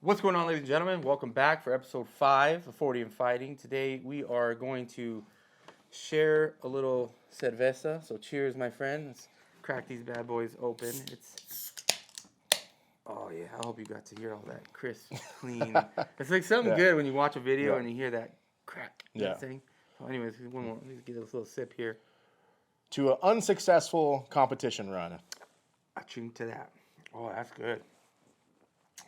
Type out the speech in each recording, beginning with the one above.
What's going on, ladies and gentlemen? Welcome back for episode 5 of 40 and Fighting. Today we are going to share a little cerveza. So cheers, my friend. Let's crack these bad boys open. Oh yeah, I hope you got to hear all that crisp, clean. It's like something good when you watch a video and you hear that crack thing. So anyways, one more. Let me get this little sip here. To an unsuccessful competition run. I chewed to that. Oh, that's good.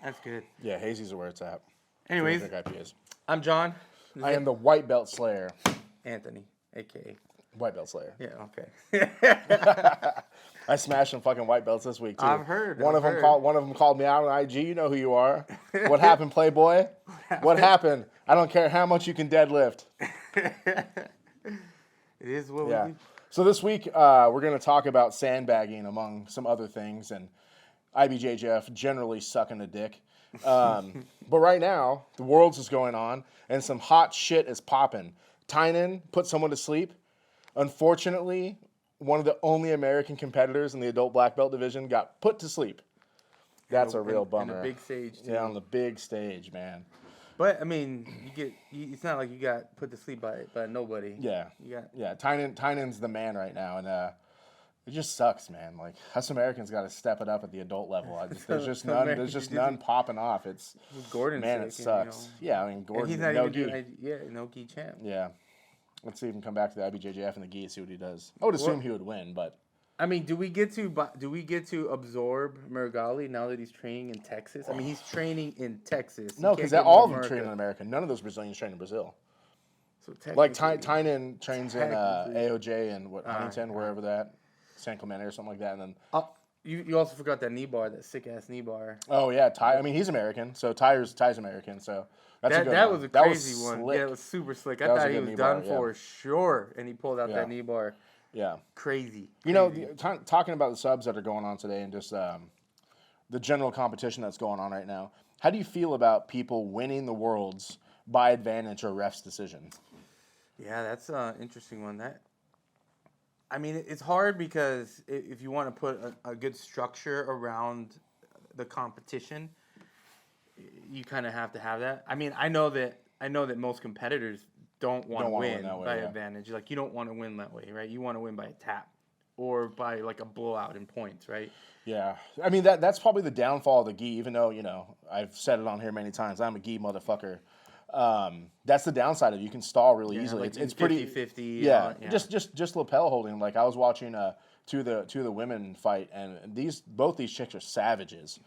That's good. Yeah, hazy's where it's at. Anyways, I'm John. I am the white belt slayer. Anthony, a.k.a. White belt slayer. Yeah, okay. I smashed some fucking white belts this week, too. I've heard. One of them called me out on IG. You know who you are. What happened, Playboy? What happened? I don't care how much you can deadlift. It is what we do. So this week, we're going to talk about sandbagging, among some other things, and IBJJF generally sucking a dick. But right now, the Worlds is going on, and some hot shit is popping. Tynan put someone to sleep. Unfortunately, one of the only American competitors in the adult black belt division got put to sleep. That's a real bummer. On the big stage, too. Yeah, on the big stage, man. But, I mean, it's not like you got put to sleep by nobody. Yeah. Tynan's the man right now, and it just sucks, man. Like, us Americans got to step it up at the adult level. There's just none popping off. It's Gordon's man, it sucks. Yeah, I mean, Gordon. He's not even doing no gi champ. Yeah, let's see if he can come back to the IBJJF and the gi and see what he does. I would assume he would win, but I mean, do we get to absorb Murgali now that he's training in Texas? I mean, he's training in Texas. No, because all of them train in America. None of those Brazilians train in Brazil. So like Tynan trains in AOJ and Huntington, wherever that. San Clemente or something like that, and then you also forgot that knee bar, that sick ass knee bar. Oh yeah, Ty. I mean, he's American, so Ty's American, so that's a good one. That was a crazy one. Yeah, it was super slick. I thought he was done for sure, and he pulled out that knee bar. Yeah, crazy. You know, talking about the subs that are going on today, and just the general competition that's going on right now. How do you feel about people winning the Worlds by advantage or ref's decision? Yeah, that's an interesting one. I mean, it's hard because if you want to put a good structure around the competition, you kind of have to have that. I mean, I know that most competitors don't want to win by advantage. Like, you don't want to win that way, right? You want to win by a tap or by like a blowout in points, right? Yeah. I mean, that's probably the downfall of the gi, even though, I've said it on here many times. I'm a gi motherfucker. That's the downside of it. You can stall really easily. Like it's 50-50. Pretty. Yeah. Just lapel holding. Like, I was watching two of the women fight, and both these chicks are savages.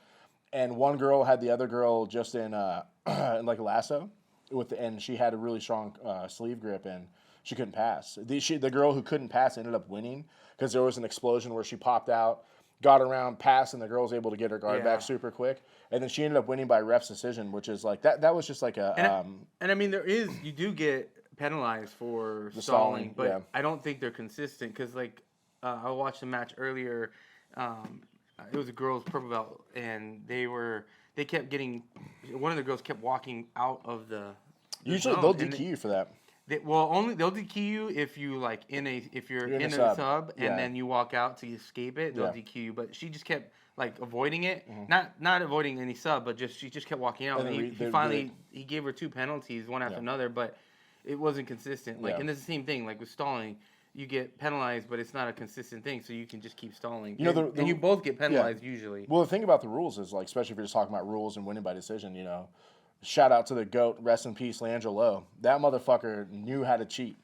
And one girl had the other girl just in like a lasso, and she had a really strong sleeve grip, and she couldn't pass. The girl who couldn't pass ended up winning because there was an explosion where she popped out, got around, passed, and the girl was able to get her guard back super quick. And then she ended up winning by ref's decision, which is like that was just like a and I mean, you do get penalized for stalling, but I don't think they're consistent because like I watched a match earlier. It was a girls' purple belt, and they kept getting, one of the girls kept walking out of the usually zone, they'll DQ you for that. They'll DQ you if you're in a sub and then you walk out to escape it. They'll DQ you, but she just kept like avoiding it, not avoiding any sub, but she just kept walking out. And he gave her 2 penalties, one after another, but it wasn't consistent. Like, and it's the same thing. Like with stalling, you get penalized, but it's not a consistent thing, so you can just keep stalling. And you both get penalized usually. Well, the thing about the rules is, like, especially if you're just talking about rules and winning by decision, shout out to the GOAT, rest in peace, Leandro Lowe. That motherfucker knew how to cheat.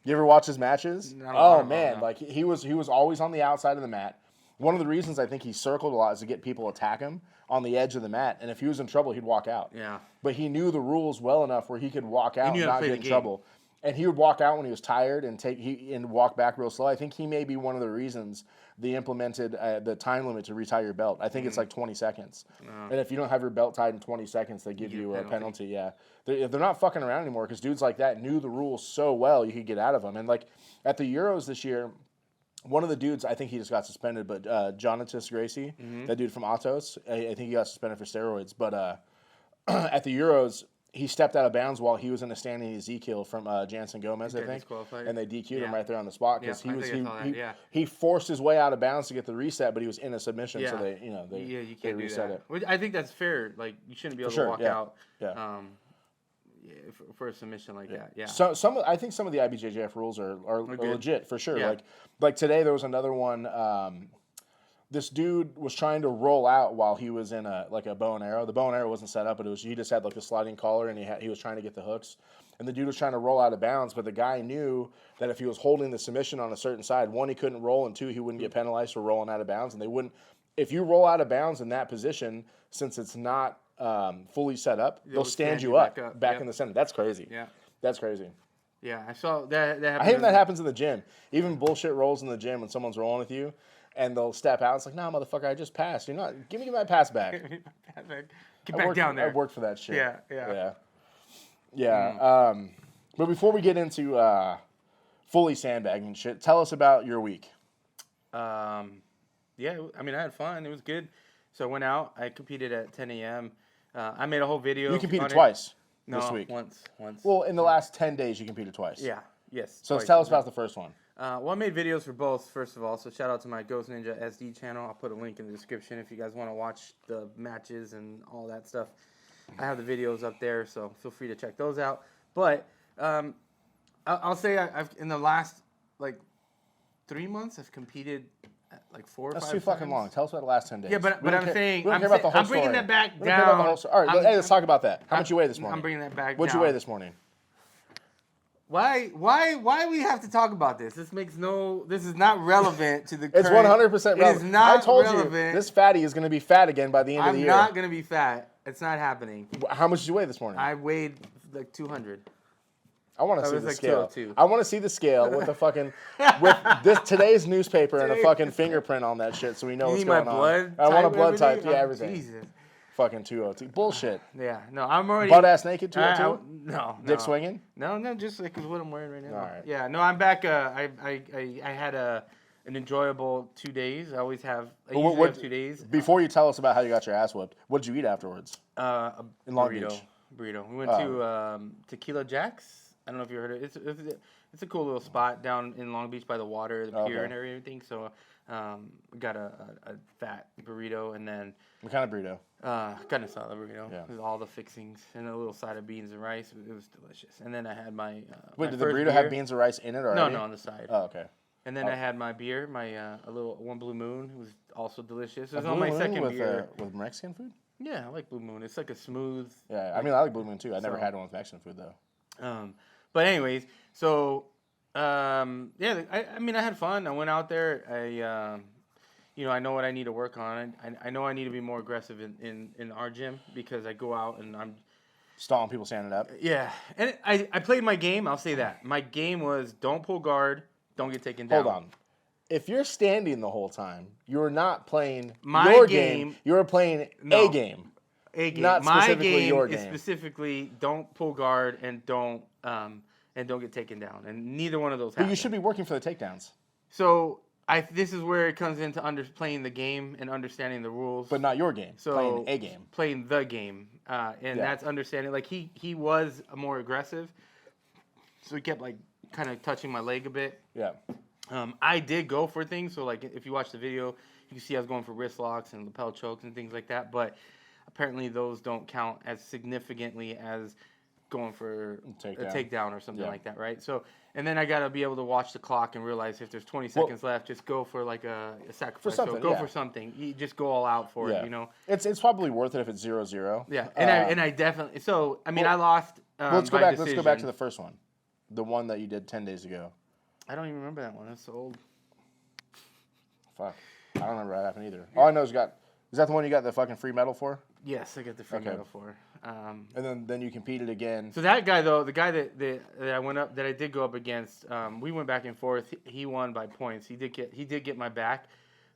You ever watch his matches? Oh man, like he was always on the outside of the mat. One of the reasons I think he circled a lot is to get people to attack him on the edge of the mat, and if he was in trouble, he'd walk out. Yeah. But he knew the rules well enough where he could walk out and not get in trouble. And he would walk out when he was tired and walk back real slow. I think he may be one of the reasons they implemented the time limit to retire your belt. I think it's like 20 seconds. And if you don't have your belt tied in 20 seconds, they give you a penalty. Yeah. They're not fucking around anymore because dudes like that knew the rules so well you could get out of them. And like at the Euros this year, one of the dudes, I think he just got suspended, but Jonatas Gracie, that dude from Atos, I think he got suspended for steroids. But at the Euros, he stepped out of bounds while he was in a standing Ezekiel from Jansen Gomez, I think, and they DQ'd him right there on the spot because he forced his way out of bounds to get the reset, but he was in a submission, so they you can't reset do that. it. Which I think that's fair. Like you shouldn't be able to walk out. For a submission like that, yeah. So I think some of the IBJJF rules are legit for sure. Yeah. Like today there was another one. This dude was trying to roll out while he was in a bow and arrow. The bow and arrow wasn't set up, but he just had like the sliding collar, and he was trying to get the hooks. And the dude was trying to roll out of bounds, but the guy knew that if he was holding the submission on a certain side, one, he couldn't roll, and two, he wouldn't get penalized for rolling out of bounds. And they wouldn't. If you roll out of bounds in that position, since it's not fully set up, they'll stand you up back in the center. That's crazy. Yeah, that's crazy. Yeah, I saw that. I hate when that happens in the gym. Even bullshit rolls in the gym when someone's rolling with you. And they'll step out. It's like, nah, motherfucker, I just passed. You're not. Give me my pass back. Get back down there. I worked for that shit. Yeah. But before we get into fully sandbagging shit, tell us about your week. I had fun. It was good. So I went out. I competed at 10 a.m. I made a whole video. You competed twice this week. Once. Well, in the last 10 days, you competed twice. Yeah. Yes. So tell us about the first one. I made videos for both, first of all, so shout out to my Ghost Ninja SD channel. I'll put a link in the description if you guys want to watch the matches and all that stuff. I have the videos up there, so feel free to check those out. But I'll say I've in the last, 3 months, I've competed at, 4 or 5 times. That's too fucking long. Tell us about the last 10 days. Yeah, but I'm saying, I'm bringing that back down. All right, let's talk about that. How much you weigh this morning? I'm bringing that back down. What'd you weigh this morning? Why we have to talk about this? This is not relevant to the current. It's 100% relevant. It is not I told relevant. you, this fatty is going to be fat again by the end of the year. I'm not going to be fat. It's not happening. How much did you weigh this morning? I weighed 200. I want to see the scale. I want to see the scale with the fucking today's newspaper and a fucking fingerprint on that shit, so we know what's going on. I want a blood type. Yeah, everything. Jesus. Fucking 202. Bullshit. Yeah, no, I'm already butt ass naked 202. No. Dick swinging. No, just like what I'm wearing right now. All right. Yeah, no, I'm back. I had an enjoyable 2 days. I always have. I usually have 2 days. Before you tell us about how you got your ass whooped, what did you eat afterwards? In Long Beach. Burrito. We went to Tequila Jack's. I don't know if you heard of it. It's a cool little spot down in Long Beach by the water, the pier, and everything. So, we got a fat burrito, and then. What kind of burrito? Kind of solid burrito. Yeah. With all the fixings and a little side of beans and rice. It was delicious. And then I had my. Wait, did the burrito have beans and rice in it already? No, on the side. Oh, okay. And then I had my beer, a little One Blue Moon. It was also delicious. It was on my second beer. With Mexican food? Yeah, I like Blue Moon. It's like a smooth. Yeah, I mean, I like Blue Moon too. I never had one with Mexican food though. But anyways, so I had fun. I went out there. I know what I need to work on. I know I need to be more aggressive in our gym because I go out and I'm stalling people standing up. Yeah, and I played my game. I'll say that my game was don't pull guard, don't get taken down. Hold on. If you're standing the whole time, you're not playing your game. You're playing a game. A game. Not specifically your game. Is specifically don't pull guard and don't get taken down. And neither one of those happen. But you should be working for the takedowns. So this is where it comes into playing the game and understanding the rules. But not your game. So playing a game. Playing the game. That's understanding. Like he was more aggressive. So he kept kind of touching my leg a bit. Yeah. I did go for things. So if you watch the video, you can see I was going for wrist locks and lapel chokes and things like that. But apparently those don't count as significantly as going for a takedown or something like that, right? So, and then I got to be able to watch the clock and realize if there's 20 seconds left, just go for a sacrifice. For something, so go for something. You just go all out for it, It's probably worth it if it's 0-0. Yeah, and I definitely. So I mean, I lost. Let's go back. Let's go back to the first one, the one that you did 10 days ago. I don't even remember that one. That's so old. Fuck, I don't remember what happened either. All I know is is that the one you got the fucking free medal for? Yes, I got the free medal for. And then you competed again. So that guy though, the guy that I did go up against, we went back and forth. He won by points. He did get my back,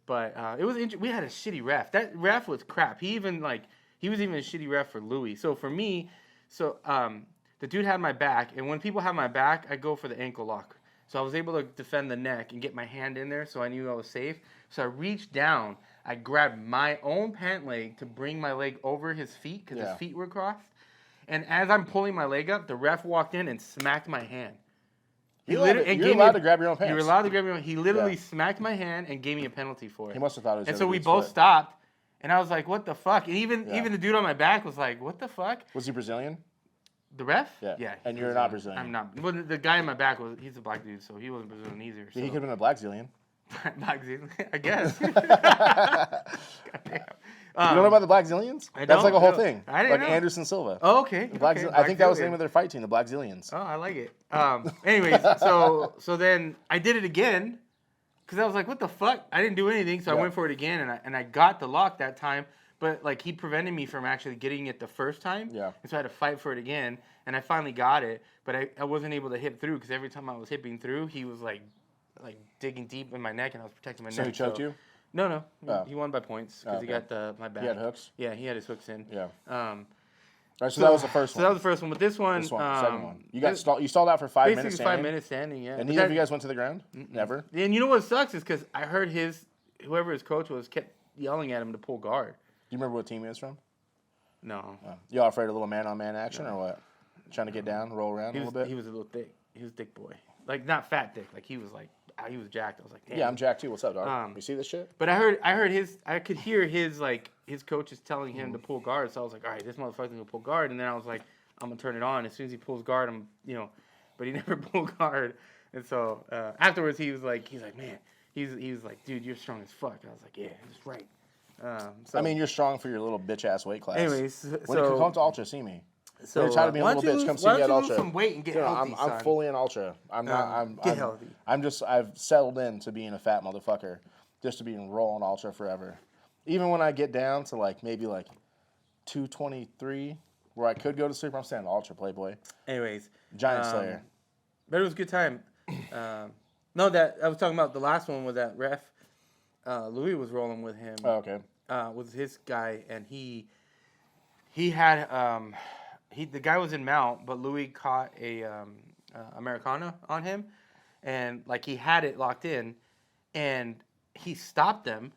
but it was we had a shitty ref. That ref was crap. He was even a shitty ref for Louis. So for me, the dude had my back, and when people have my back, I go for the ankle lock. So I was able to defend the neck and get my hand in there, so I knew I was safe. So I reached down. I grabbed my own pant leg to bring my leg over his feet because his feet were crossed. And as I'm pulling my leg up, the ref walked in and smacked my hand. You're allowed to grab your own pants. You're allowed to grab your own. He literally smacked my hand and gave me a penalty for it. He must have thought it was. And so we both stopped, and I was like, "What the fuck?" And even the dude on my back was like, "What the fuck?" Was he Brazilian? The ref? Yeah. Yeah. And you're not Brazilian. I'm not. Well, the guy in my back he's a black dude, so he wasn't Brazilian either. So. He could have been a black Zillion. Black Zillion, I guess. You don't know about the Black Zillions? That's like a whole thing. I didn't know. Anderson Silva. Oh, okay. I think that was the name of their fight team, the Black Zillions. Oh, I like it. Anyways, so then I did it again because I was like, what the fuck? I didn't do anything, so I went for it again, and I got the lock that time, but like he prevented me from actually getting it the first time. Yeah. And so I had to fight for it again, and I finally got it, but I wasn't able to hip through because every time I was hipping through, he was like digging deep in my neck, and I was protecting my neck. So he choked you? No. Oh. He won by points because he got my back. He had hooks? Yeah, he had his hooks in. Yeah. All right, so that was the first one. So that was the first one. But this one, second one. You stalled out for 5 minutes basically 5 minutes standing, yeah. And neither of you guys went to the ground? Never? And you know what sucks is because I heard whoever his coach was kept yelling at him to pull guard. Do you remember what team he was from? No. You all afraid of a little man-on-man action or what? Trying to get down, roll around a little bit? He was a little thick. He was a thick boy. Like, not fat thick. Like, he was jacked. I was like, damn. Yeah, I'm jacked too. What's up, dog? You see this shit? But I could hear his coaches telling him to pull guard. So I was like, all right, this motherfucker's gonna pull guard. And then I was like, I'm gonna turn it on. As soon as he pulls guard, but he never pulled guard. And so afterwards, he was like, man, he was like, dude, you're strong as fuck. And I was like, yeah, that's right. I mean, you're strong for your little bitch ass weight class. Anyways, when you come to Ultra, see me. So you're tired of being a little bitch. Come see me at Ultra. Lose some weight and get healthy, I'm fully in Ultra. Get healthy. I've settled into being a fat motherfucker, just to be rolling Ultra forever. Even when I get down to maybe 223, where I could go to sleep, I'm staying Ultra, Playboy. Anyways, Giant Slayer. But it was a good time. No, that I was talking about the last one with that ref. Louis was rolling with him. Oh, okay. Was his guy, and he had the guy was in mount, but Louis caught a Americana on him, and he had it locked in, and he stopped them,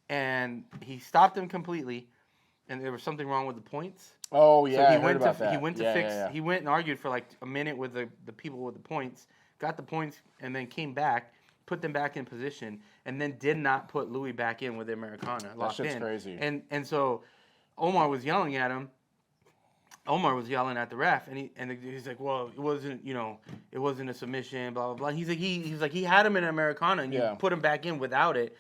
completely, and there was something wrong with the points. Oh yeah, so I heard about that. He went to fix. Yeah. He went and argued for a minute with the people with the points, got the points, and then came back, put them back in position, and then did not put Louis back in with the Americana locked in. That shit's crazy. And so Omar was yelling at him. Omar was yelling at the ref, and he's like, "Well, it wasn't a submission, blah blah blah." He's like, he had him in Americana, and you put him back in without it,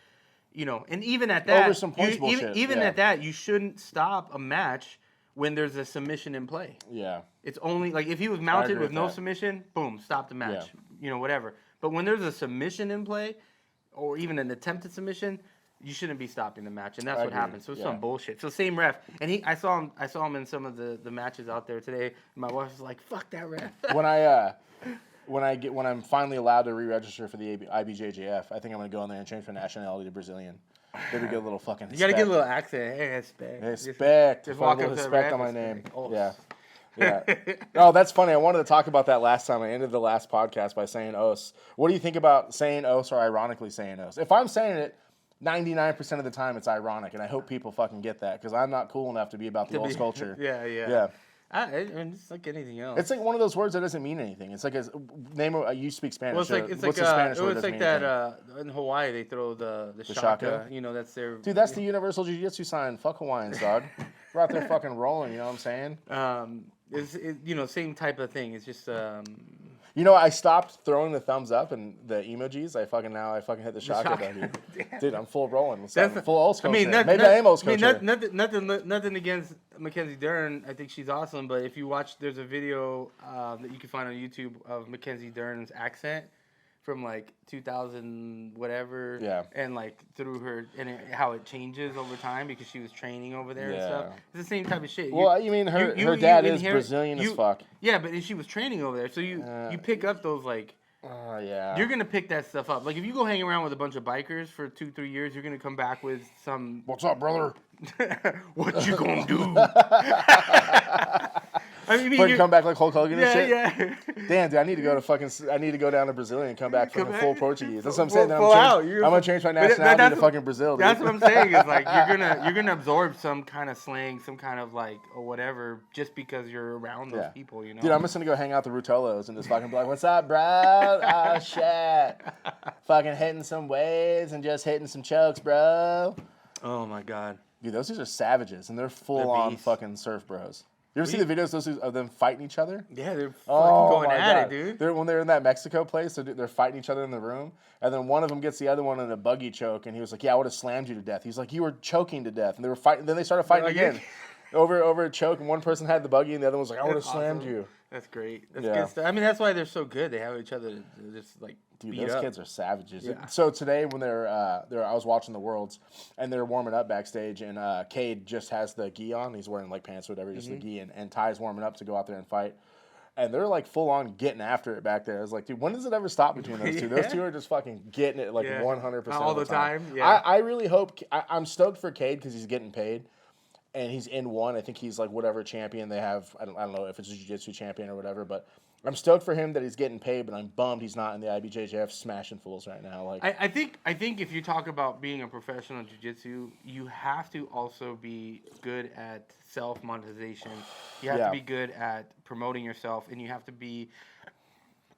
And even at that, over some points bullshit. Even at that, you shouldn't stop a match when there's a submission in play. Yeah. It's only if he was mounted with no submission, boom, stop the match. Yeah. Whatever. But when there's a submission in play, or even an attempted submission, you shouldn't be stopping the match, and that's what happened. So it's some bullshit. So same ref, and I saw him in some of the matches out there today. And my wife was like, "Fuck that ref." When I'm finally allowed to re-register for the IBJJF, I think I'm gonna go in there and change my nationality to Brazilian. Maybe get a little fucking. You gotta get a little accent. Hey, respect. Respect. Just walk up to respect on my name. Oh. Yeah. Yeah. Oh, that's funny. I wanted to talk about that last time. I ended the last podcast by saying os. What do you think about saying os or ironically saying os? If I'm saying it 99% of the time, it's ironic, and I hope people fucking get that because I'm not cool enough to be about the old culture. Yeah. It's like anything else. It's like one of those words that doesn't mean anything. It's like you speak Spanish. Well, what's a Spanish word? It's like that in Hawaii they throw the shaka. That's their. Dude, that's the universal jiu-jitsu sign. Fuck Hawaiians, dog. We're out there fucking rolling. You know what I'm saying? It's same type of thing. It's just. I stopped throwing the thumbs up and the emojis. I fucking hit the shaka down, dude. I'm full rolling. Full old school. Maybe I am old school. Nothing against Mackenzie Dern. I think she's awesome. But if you watch, there's a video that you can find on YouTube of Mackenzie Dern's accent from 2000 whatever. Yeah. And through her and how it changes over time because she was training over there and stuff. It's the same type of shit. Well, you mean her dad is Brazilian as fuck. Yeah, but she was training over there, so you pick up those You're gonna pick that stuff up. If you go hang around with a bunch of bikers for 2-3 years, you're gonna come back with some. What's up, brother? What you gonna do? I mean, fucking come back like Hulk Hogan and shit. Yeah. Damn, dude, I need to go down to Brazilian and come back fucking full Portuguese. That's what I'm saying. I'm gonna change my nationality to fucking Brazil. Dude. That's what I'm saying. Is like you're gonna absorb some kind of slang, some kind of like or whatever, just because you're around those people. You know. Dude, I'm just gonna go hang out the Rutolos and just fucking be like, "What's up, bro? Oh shit, fucking hitting some waves and just hitting some chokes, bro." Oh my god. Dude, those dudes are savages, and they're full-on fucking surf bros. You ever see the videos of them fighting each other? Yeah, they're fucking going at it, dude. When they're in that Mexico place, they're fighting each other in the room, and then one of them gets the other one in a buggy choke, and he was like, "Yeah, I would have slammed you to death." He's like, "You were choking to death," and they were fighting. Then they started fighting again over a choke, and one person had the buggy, and the other one was like, "I would have slammed you." That's great. That's good stuff. I mean, that's why they're so good. They have each other to just like. Dude, those kids are savages. Yeah. So today when I was watching the Worlds, and they're warming up backstage, and Cade just has the gi on. He's wearing like pants or whatever, just the gi, and Ty's warming up to go out there and fight. And they're like full on getting after it back there. I was like, dude, when does it ever stop between those two? Those two are just fucking getting it like 100% all the time. Yeah. I really hope. I'm stoked for Cade because he's getting paid. And he's in one. I think he's like whatever champion they have. I don't know if it's a jiu-jitsu champion or whatever, but I'm stoked for him that he's getting paid, but I'm bummed he's not in the IBJJF smashing fools right now. Like I think if you talk about being a professional jiu-jitsu, you have to also be good at self-monetization. You have to be good at promoting yourself, and you have to be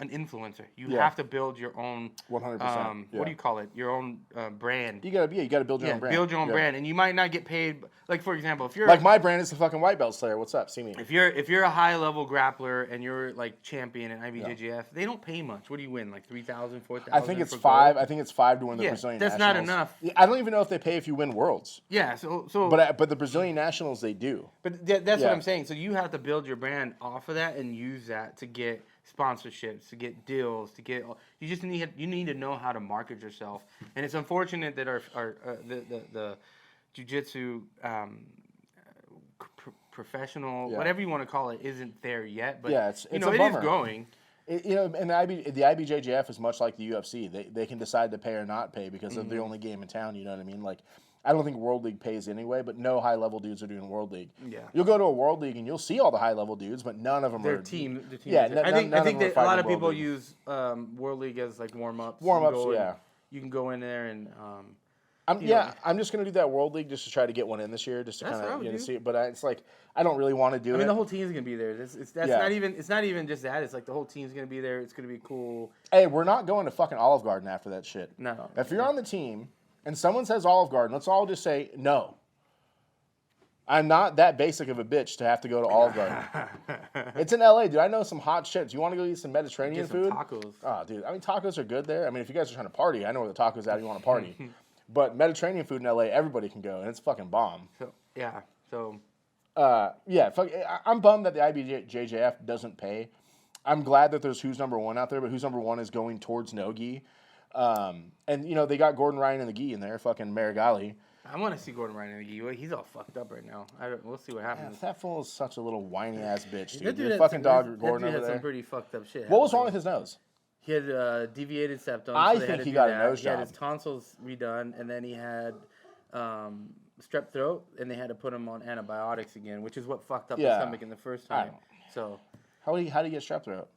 an influencer. You have to build your own 100%. What do you call it? Your own brand. You gotta build your own brand. Build your own brand, and you might not get paid. Like for example, if you're like my brand is the fucking white belt slayer. What's up? See me. If you're a high level grappler and you're like champion in IBJJF, they don't pay much. What do you win? Like 3,000, 4,000? I think it's $5. I think it's $5 to win the Brazilian that's Nationals. Not enough. I don't even know if they pay if you win Worlds. Yeah. So. But the Brazilian Nationals they do. But that's what I'm saying. So you have to build your brand off of that and use that to get sponsorships, to get deals, you just need to know how to market yourself. And it's unfortunate that the jiu-jitsu professional, whatever you want to call it, isn't there yet. But it's it a bummer. is growing. And the IBJJF is much like the UFC. They can decide to pay or not pay because they're the only game in town. You know what I mean? Like, I don't think World League pays anyway, but no high-level dudes are doing World League. Yeah. You'll go to a World League and you'll see all the high-level dudes, but none of them are... Team. Yeah, I think that a lot of people use World League as like warm-ups. You can go in there and... I'm just gonna do that World League just to try to get one in this year, just to kind of see it. But it's like I don't really want to do it. I mean, the whole team's gonna be there. It's not even just that. It's like the whole team's gonna be there. It's gonna be cool. Hey, we're not going to fucking Olive Garden after that shit. No. If you're on the team and someone says Olive Garden, let's all just say no. I'm not that basic of a bitch to have to go to Olive Garden. It's in LA, dude. I know some hot shit. Do you want to go eat some Mediterranean food? Tacos. Oh, dude. I mean, tacos are good there. I mean, if you guys are trying to party, I know where the tacos at. You want to party. But Mediterranean food in LA, everybody can go, and it's fucking bomb. I'm bummed that the IBJJF doesn't pay. I'm glad that there's Who's Number One out there, but Who's Number One is going towards no gi. And, they got Gordon Ryan and the gi in there, fucking Marigali. I want to see Gordon Ryan in the gi. He's all fucked up right now. We'll see what happens. Yeah, that fool is such a little whiny-ass bitch, dude. Your fucking dog, Gordon, over there. Some pretty fucked up shit. What was wrong with his nose? He had deviated septum. I think he got a nose job. He had his tonsils redone, and then he had strep throat, and they had to put him on antibiotics again, which is what fucked up his stomach in the first time. So, how did he get strep throat?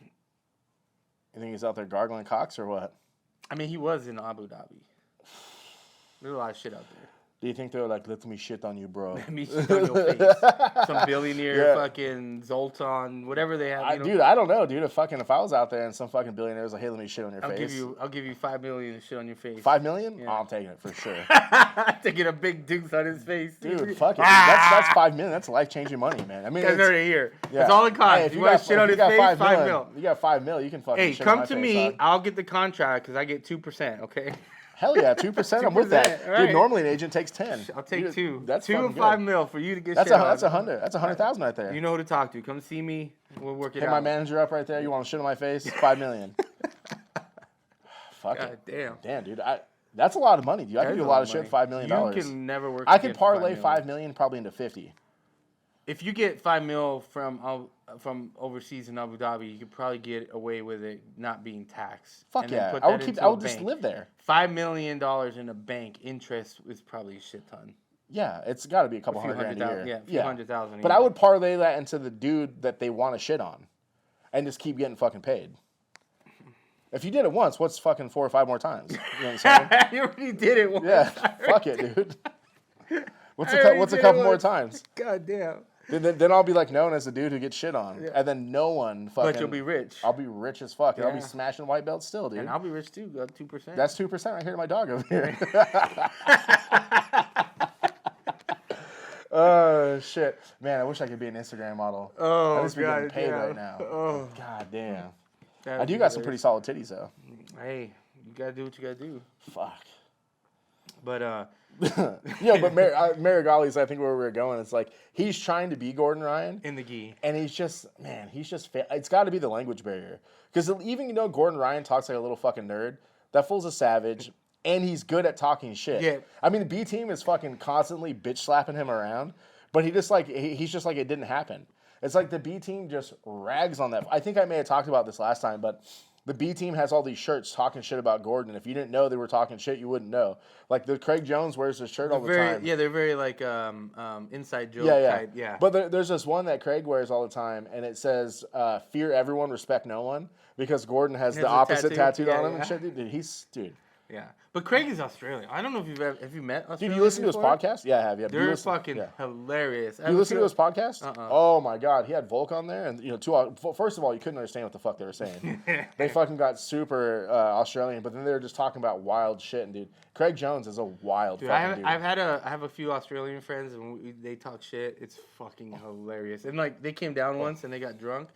You think he's out there gargling cocks or what? I mean, he was in Abu Dhabi. There's a lot of shit out there. Do you think they were like, let me shit on you, bro? Let me shit on your face. Some billionaire fucking Zoltan, whatever they have. Dude, I don't know, dude. If I was out there and some fucking billionaire was like, hey, let me shit on your face. I'll give you $5 million to shit on your face. $5 million? Yeah. Oh, I'm taking it for sure. Taking a big deuce on his face. Dude, fuck it. That's $5 million. That's life-changing money, man. I mean, guys are here. Yeah. That's all it costs. Hey, if you want to shit on his face, $5 million. You got $5 million, you can fucking shit on my face. Hey, come to me. I'll get the contract because I get 2%, okay? Hell yeah, 2%. I'm with that. Right. Dude, normally an agent takes 10. I'll take 2. That's $2 and $5 million for you to get that's shit on. That's 100. That's 100,000 right there. You know who to talk to. Come see me. We'll work it out. Hit my manager up right there. You want to shit on my face? $5 million. Fuck it. Damn. Damn, dude. That's a lot of money, dude. I can do a lot of shit with $5 million. You can never work. I could parlay $5 million probably into 50. If you get $5 million from overseas in Abu Dhabi, you could probably get away with it not being taxed. Fuck yeah! I would just live there. $5 million in a bank interest is probably a shit ton. Yeah, it's got to be a couple $100,000 a year. Yeah, a few $100,000. But I would parlay that into the dude that they want to shit on, and just keep getting fucking paid. If you did it once, what's fucking 4 or 5 more times? You know what I'm saying? You already did it once. Yeah, fuck it, dude. What's a couple more times? God damn. Then I'll be like known as the dude who gets shit on, and then no one fucking. But you'll be rich. I'll be rich as fuck, and I'll be smashing white belts still, dude. And I'll be rich too. Got 2%. That's 2% right here to my dog over here. Oh shit, man! I wish I could be an Instagram model. Oh, I'd just be getting paid right now. Oh, god damn! That'd I do got some pretty solid titties though. Hey, you gotta do what you gotta do. Fuck. But yeah, but Marigali's, I think where we were going, it's like he's trying to be Gordon Ryan in the gi, and he's just it's got to be the language barrier, because even Gordon Ryan talks like a little fucking nerd. That fool's a savage. And he's good at talking shit. Yeah. I mean, the B team is fucking constantly bitch slapping him around, but he's just like it didn't happen. It's like the B team just rags on that. I think I may have talked about this last time, but the B team has all these shirts talking shit about Gordon. If you didn't know they were talking shit, you wouldn't know. Like the Craig Jones wears this shirt all the time. Yeah, they're very like inside joke type. Yeah. But there's this one that Craig wears all the time, and it says "Fear everyone, respect no one," because Gordon has the opposite tattooed on him and shit. Dude. Yeah, but Craig is Australian. I don't know if have you met Australians. Dude, you listen to his podcast? Yeah, I have. Yeah, they're fucking hilarious. You listen to his podcast? Oh my god, he had Volk on there, and first of all, you couldn't understand what the fuck they were saying. They fucking got super Australian, but then they were just talking about wild shit. And dude, Craig Jones is a wild fucking dude. I have a few Australian friends, and they talk shit. It's fucking hilarious. And like they came down once and they got drunk.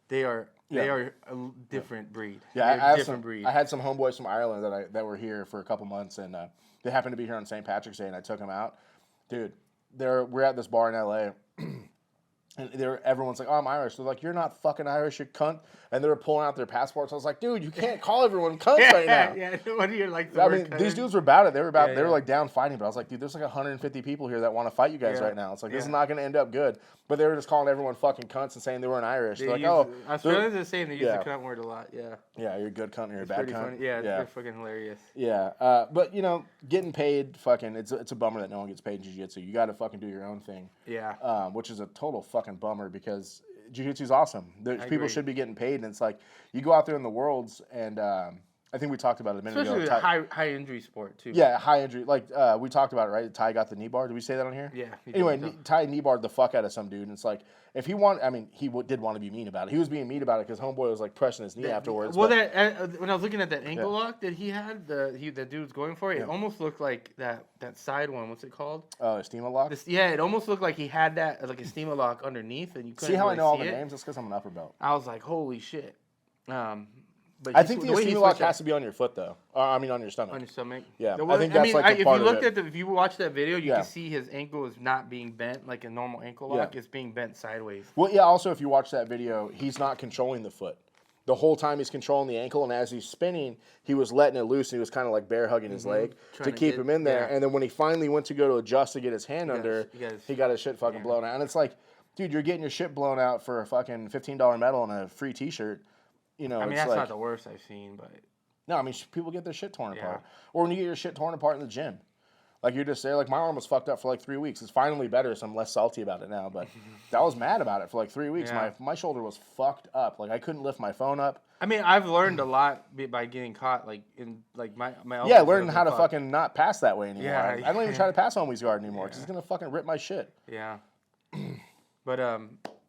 They are a different breed. Yeah, I had some homeboys from Ireland that were here for a couple months, and they happened to be here on St. Patrick's Day, and I took them out. Dude, we're at this bar in L.A., and everyone's like, "Oh, I'm Irish." They're like, "You're not fucking Irish, you cunt!" And they were pulling out their passports. I was like, "Dude, you can't call everyone cunts right now." Yeah, what do you like? I mean, these dudes were about it. They were like down fighting, but I was like, "Dude, there's like 150 people here that want to fight you guys right now. It's like this is not going to end up good." But they were just calling everyone fucking cunts and saying they weren't Irish. They're like, "Oh, Australians are the same. They use the cunt word a lot." Yeah. Yeah, you're a good cunt. You're a bad cunt. Funny. Yeah, they're fucking hilarious. Yeah, but getting paid, fucking, it's a bummer that no one gets paid in jiu-jitsu. You got to fucking do your own thing. Yeah. Which is a total fucking bummer because jiu-jitsu is awesome. People should be getting paid, and it's like you go out there in the worlds, and I think we talked about it a minute ago. Especially high injury sport too. Yeah, high injury. Like we talked about it, right? Ty got the knee bar. Did we say that on here? Yeah. Anyway, Ty knee barred the fuck out of some dude, and it's like if he did want to be mean about it. He was being mean about it because homeboy was like pressing his knee afterwards. Well, when I was looking at that ankle lock that he had, the dude was going for it. It almost looked like that side one. What's it called? Oh, a steamer lock. It almost looked like he had that like a steamer lock underneath, and you couldn't see how really I know all the it. names. That's because I'm an upper belt. I was like, holy shit. But I think the steamer lock has to be on your foot, though. On your stomach. On your stomach? Yeah. I think that's like the part of it. If you watch that video, you can see his ankle is not being bent like a normal ankle lock. It's being bent sideways. Well, yeah, also, if you watch that video, he's not controlling the foot. The whole time he's controlling the ankle, and as he's spinning, he was letting it loose, and he was kind of like bear hugging his leg to keep him in there. Yeah. And then when he finally went to go to adjust to get his hand under, he got his shit fucking blown out. And it's like, dude, you're getting your shit blown out for a fucking $15 medal and a free T-shirt. I mean, that's not the worst I've seen, but... No, I mean, people get their shit torn apart. Or when you get your shit torn apart in the gym. Like, you're just there. Like, my arm was fucked up for like 3 weeks. It's finally better, so I'm less salty about it now. But I was mad about it for like 3 weeks. Yeah. My shoulder was fucked up. Like, I couldn't lift my phone up. I mean, I've learned a lot by getting caught, like, in, like, my yeah, learning how to fucking not pass that way anymore. Yeah, I don't even try to pass always guard anymore, because it's going to fucking rip my shit. Yeah. But,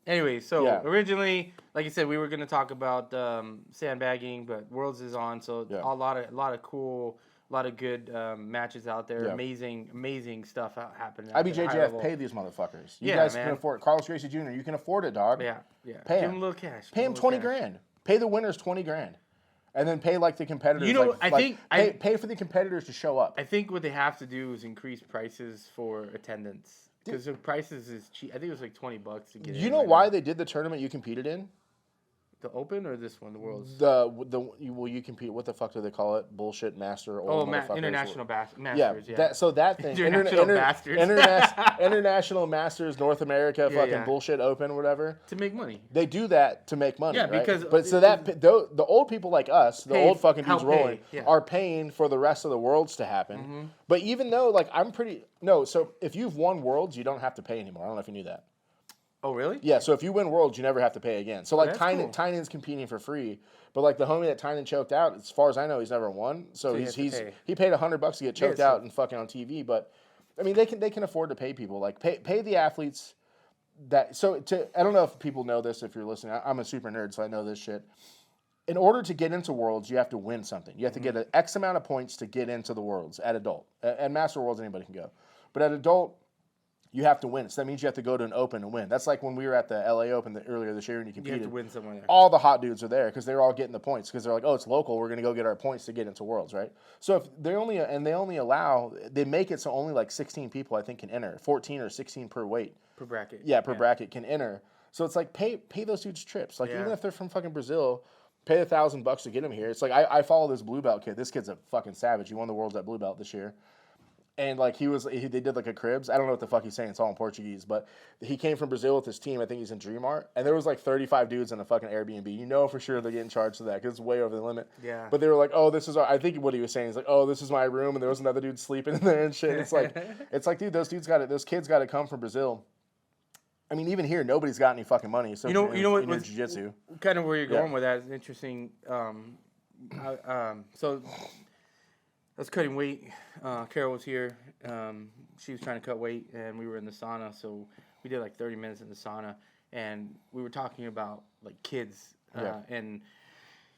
anyway, so originally, like I said, we were going to talk about sandbagging, but Worlds is on, so a lot of cool, a lot of good matches out there. Yeah. Amazing stuff happening. IBJJF, pay these motherfuckers. You guys can afford it. Carlos Gracie Jr., you can afford it, dog. Yeah. Pay him a little cash. Pay him $20,000. Pay the winners $20,000. And then pay like the competitors. Pay for the competitors to show up. I think what they have to do is increase prices for attendance. Because the prices is cheap. I think it was like $20 to get in. You know why they did the tournament you competed in? The Open or this one, the Worlds? You compete. What the fuck do they call it? Bullshit master. International Masters. Yeah. That thing. International Bastards. International Masters, North America, bullshit Open, whatever. To make money. They do that to make money. Yeah, right? because the old people like us, the old fucking dudes rolling, yeah. are paying for the rest of the Worlds to happen. Mm-hmm. But even though so if you've won Worlds, you don't have to pay anymore. I don't know if you knew that. Oh, really? Yeah, so if you win Worlds, you never have to pay again. So, like, cool. Tynan's competing for free, but, like, the homie that Tynan choked out, as far as I know, he's never won. So he paid $100 to get choked out and fucking on TV. But, I mean, they can afford to pay people. Like, pay the athletes that... I don't know if people know this if you're listening. I'm a super nerd, so I know this shit. In order to get into Worlds, you have to win something. You have to get an X amount of points to get into the Worlds at adult. At Master Worlds, anybody can go. But at adult... you have to win. So that means you have to go to an Open and win. That's like when we were at the LA Open earlier this year and you competed. You have to win somewhere there. All the hot dudes are there because they're all getting the points because they're like, oh, it's local. We're going to go get our points to get into Worlds, right? So if they make it so only like 16 people, I think, can enter. 14 or 16 per weight. Per bracket. Yeah, per bracket can enter. So it's like pay those dudes trips. Like even if they're from fucking Brazil, pay $1,000 to get them here. It's like I follow this blue belt kid. This kid's a fucking savage. He won the Worlds at blue belt this year. And, like, they did, like, a cribs. I don't know what the fuck he's saying. It's all in Portuguese. But he came from Brazil with his team. I think he's in Dream Art. And there was, like, 35 dudes in a fucking Airbnb. You know for sure they're getting charged for that because it's way over the limit. Yeah. But they were like, oh, this is I think what he was saying is, like, oh, this is my room. And there was another dude sleeping in there and shit. It's like, dude, those kids got to come from Brazil. I mean, even here, nobody's got any fucking money. So you know what? Jiu-jitsu. Kind of where you're going with that is interesting. So... I was cutting weight. Carol was here. She was trying to cut weight, and we were in the sauna. So we did like 30 minutes in the sauna, and we were talking about like kids, and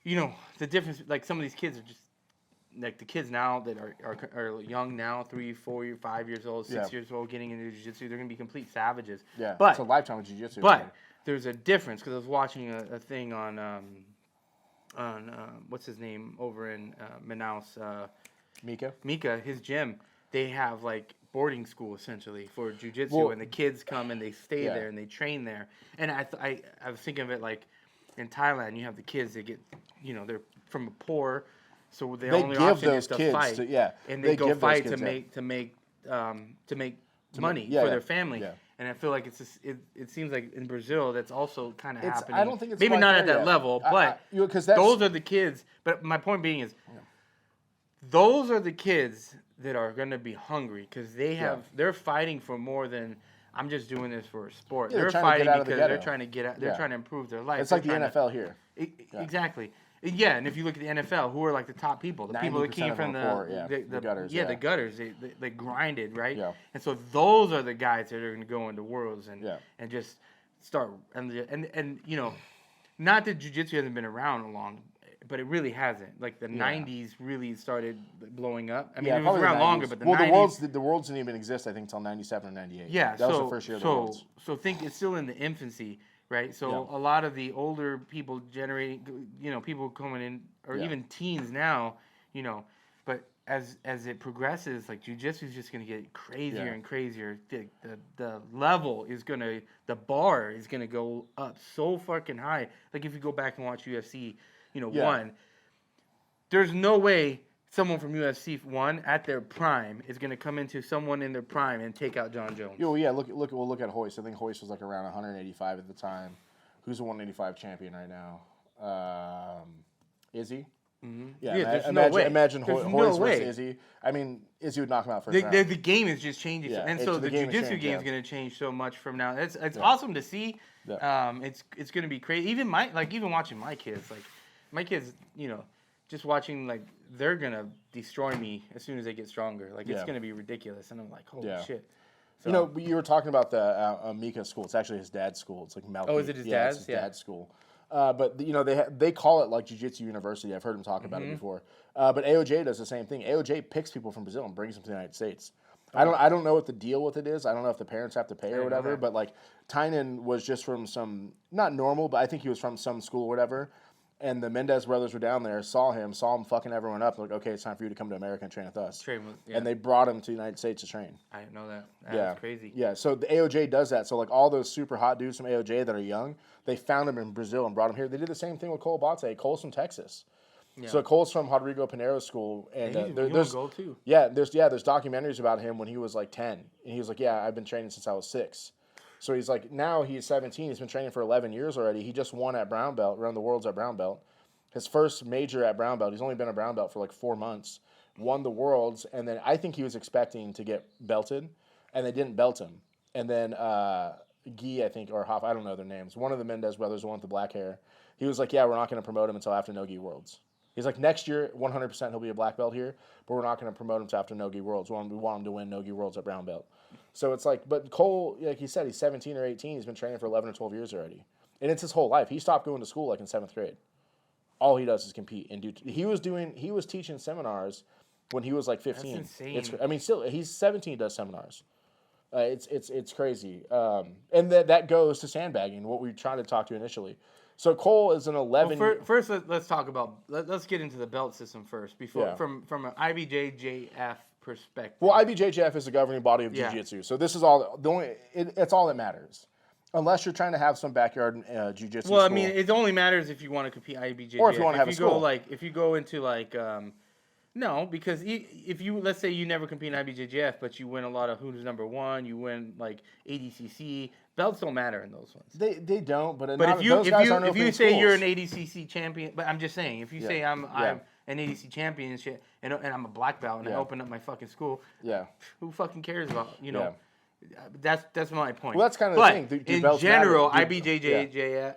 you know the difference. Like some of these kids are just like the kids now that are young now, 3, 4, 5 years old, 6 years old, getting into jiu-jitsu. They're gonna be complete savages. Yeah, but it's a lifetime of jiu-jitsu. But there's a difference because I was watching a thing on what's his name over in Manaus. Mika, his gym, they have like boarding school essentially for jiu-jitsu, and the kids come and they stay there and they train there. And I was thinking of it like in Thailand, you have the kids that get, they're from a poor, so the only option is to fight, and they go fight to make money for their family. Yeah. And I feel like it seems like in Brazil that's also kind of happening. I don't think it's maybe not at that level, but those are the kids. But my point being is. Yeah. Those are the kids that are going to be hungry because they're fighting for more than I'm just doing this for a sport. Yeah, they're fighting because they're trying to get out. They're trying to improve their life. It's like the NFL here. Exactly. Yeah, and if you look at the NFL, who are like the top people? The people that came from the gutters. Yeah, the gutters. They grinded, right? Yeah. And so those are the guys that are going to go into Worlds and just start and not that jiu-jitsu hasn't been around long. But it really hasn't. Like the 90s really started blowing up. I mean, it was around longer, but the 90s... the Worlds didn't even exist, I think, until 97 or 98. Yeah. That was the first year of the Worlds. So think it's still in the infancy, right? So a lot of the older people generating, people coming in, or even teens now, but as it progresses, like jiu-jitsu is just going to get crazier and crazier. The level is the bar is going to go up so fucking high. Like if you go back and watch UFC... there's no way someone from UFC 1 at their prime is going to come into someone in their prime and take out John Jones. We'll look at Hoist. I think Hoist was like around 185 at the time. Who's the 185 champion right now? Izzy? Mm-hmm. Yeah, no way. Imagine Hoist versus Izzy. I mean, Izzy would knock him out first round. The game is just changing. Yeah, and so the jiu-jitsu game is going to change so much from now. It's awesome to see. Yeah. It's going to be crazy. Even watching my kids, like, my kids, just watching, like, they're going to destroy me as soon as they get stronger. Like, it's going to be ridiculous. And I'm like, holy shit. So, you were talking about the Mika school. It's actually his dad's school. It's like Malky. Oh, is it his dad's? It's his dad's school. But, they call it, like, Jiu-Jitsu University. I've heard him talk about it before. But AOJ does the same thing. AOJ picks people from Brazil and brings them to the United States. I don't know what the deal with it is. I don't know if the parents have to pay or whatever. But, like, Tynan was just from some, not normal, but I think he was from some school or whatever. And the Mendez brothers were down there, saw him fucking everyone up. Like, okay, it's time for you to come to America and train with us. And they brought him to the United States to train. I didn't know that. That's crazy. Yeah, so the AOJ does that. So, like, all those super hot dudes from AOJ that are young, they found him in Brazil and brought him here. They did the same thing with Cole Bate. Cole's from Texas. Yeah. So Cole's from Rodrigo Pinero's school, and there's gold too. there's documentaries about him when he was like 10, and he was like, I've been training since I was 6. So he's like, now he's 17. He's been training for 11 years already. He just won at brown belt, around the worlds at brown belt. His first major at brown belt. He's only been a brown belt for like 4 months. Won the worlds, and then I think he was expecting to get belted, and they didn't belt him. And then Guy, I think, or Hoff, I don't know their names. One of the Mendez brothers, the one with the black hair, he was like, we're not going to promote him until after Nogi Worlds. He's like, next year, 100% he'll be a black belt here, but we're not going to promote him until after Nogi Worlds. We want him to win Nogi Worlds at brown belt. So it's like, but Cole, like he said, he's 17 or 18. He's been training for 11 or 12 years already. And it's his whole life. He stopped going to school like in 7th grade. All he does is compete and do. He was teaching seminars when he was like 15. That's insane. Still he's 17. Does seminars. It's crazy. And that goes to sandbagging. What we tried to talk to initially. So Cole is an 11. Well, first, let's talk about. Let's get into the belt system first before from an IBJJF perspective. Well, IBJJF is the governing body of jiu-jitsu. So this is all it's all that matters. Unless you're trying to have some backyard jiu-jitsu Well, school. I mean, it only matters if you want to compete IBJJF. Or if you want to have a school. If you go into like, no, because if you, let's say you never compete in IBJJF, but you win a lot of who's number 1, you win like ADCC, belts don't matter in those ones. They don't, but if you say you're an ADCC champion, but I'm just saying, if you say I'm an ADC champion and I'm a black belt and I open up my fucking school, who fucking cares about, That's my point. Well, that's kind of the thing. In general, IBJJF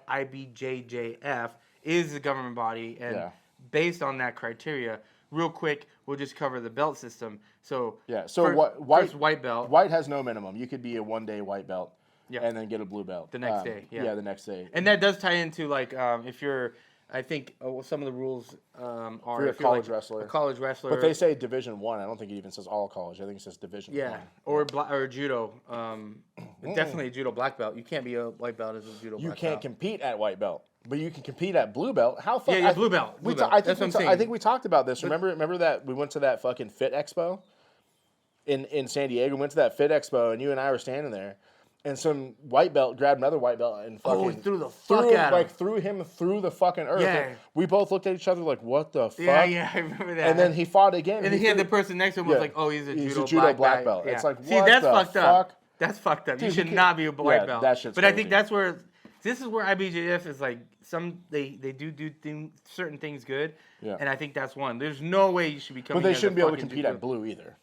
is the government body, and based on that criteria, real quick, we'll just cover the belt system. So white belt. White has no minimum. You could be a 1-day white belt, and then get a blue belt the next day. Yeah, the next day. And that does tie into like if you're. I think some of the rules are a college wrestler. A college wrestler. But they say Division 1. I don't think it even says all college. I think it says Division 1. Or judo. Definitely a judo black belt. You can't be a white belt as a judo black belt. You can't compete at white belt, but you can compete at blue belt. How fun? Yeah, blue belt. I think we talked about this. Remember that we went to that fucking Fit Expo in San Diego. We went to that Fit Expo, and you and I were standing there. And some white belt grabbed another white belt and fucking threw the fuck at him. Threw him through the fucking earth. Yeah. And we both looked at each other like, what the fuck? Yeah, I remember that. And then he fought again. And he had the person next to him was like, oh, he's a judo black belt. It's like, what that's the fucked fuck? Up. That's fucked up. Dude, you should not be a white belt. That shit's but crazy. I think this is where IBJJF is like, they do certain things good. Yeah. And I think that's one. There's no way you should be coming. But they shouldn't be able to compete at blue either.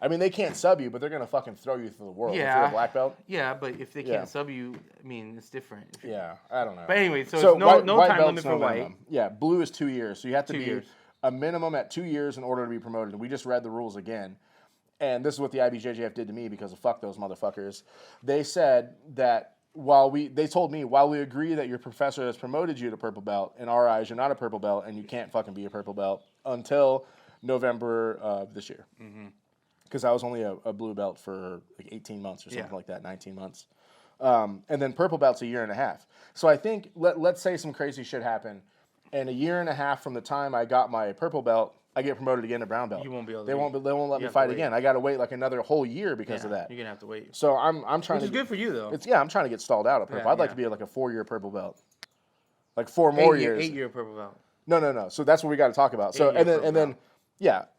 I mean, they can't sub you, but they're going to fucking throw you through the world. Yeah. If you're a black belt. Yeah, but if they can't sub you, I mean, it's different. I don't know. But anyway, so it's no time limit for white. Minimum. Yeah, blue is 2 years. So you have to be a minimum at 2 years in order to be promoted. And we just read the rules again. And this is what the IBJJF did to me because of fuck those motherfuckers. They said that they told me, while we agree that your professor has promoted you to purple belt, in our eyes, you're not a purple belt and you can't fucking be a purple belt until November of this year. Mm-hmm. Because I was only a blue belt for like 18 months or something like that, 19 months. And then purple belt's a year and a half. So I think, let's say some crazy shit happened, and a year and a half from the time I got my purple belt, I get promoted again to brown belt. You won't be able to. They won't let me fight again. I got to wait like another whole year because of that. You're going to have to wait. So I'm trying Which is good for you, though. I'm trying to get stalled out of purple. I'd like to be like a 4-year purple belt. Like 4 more years. 8-year purple belt. No. So that's what we got to talk about. So and then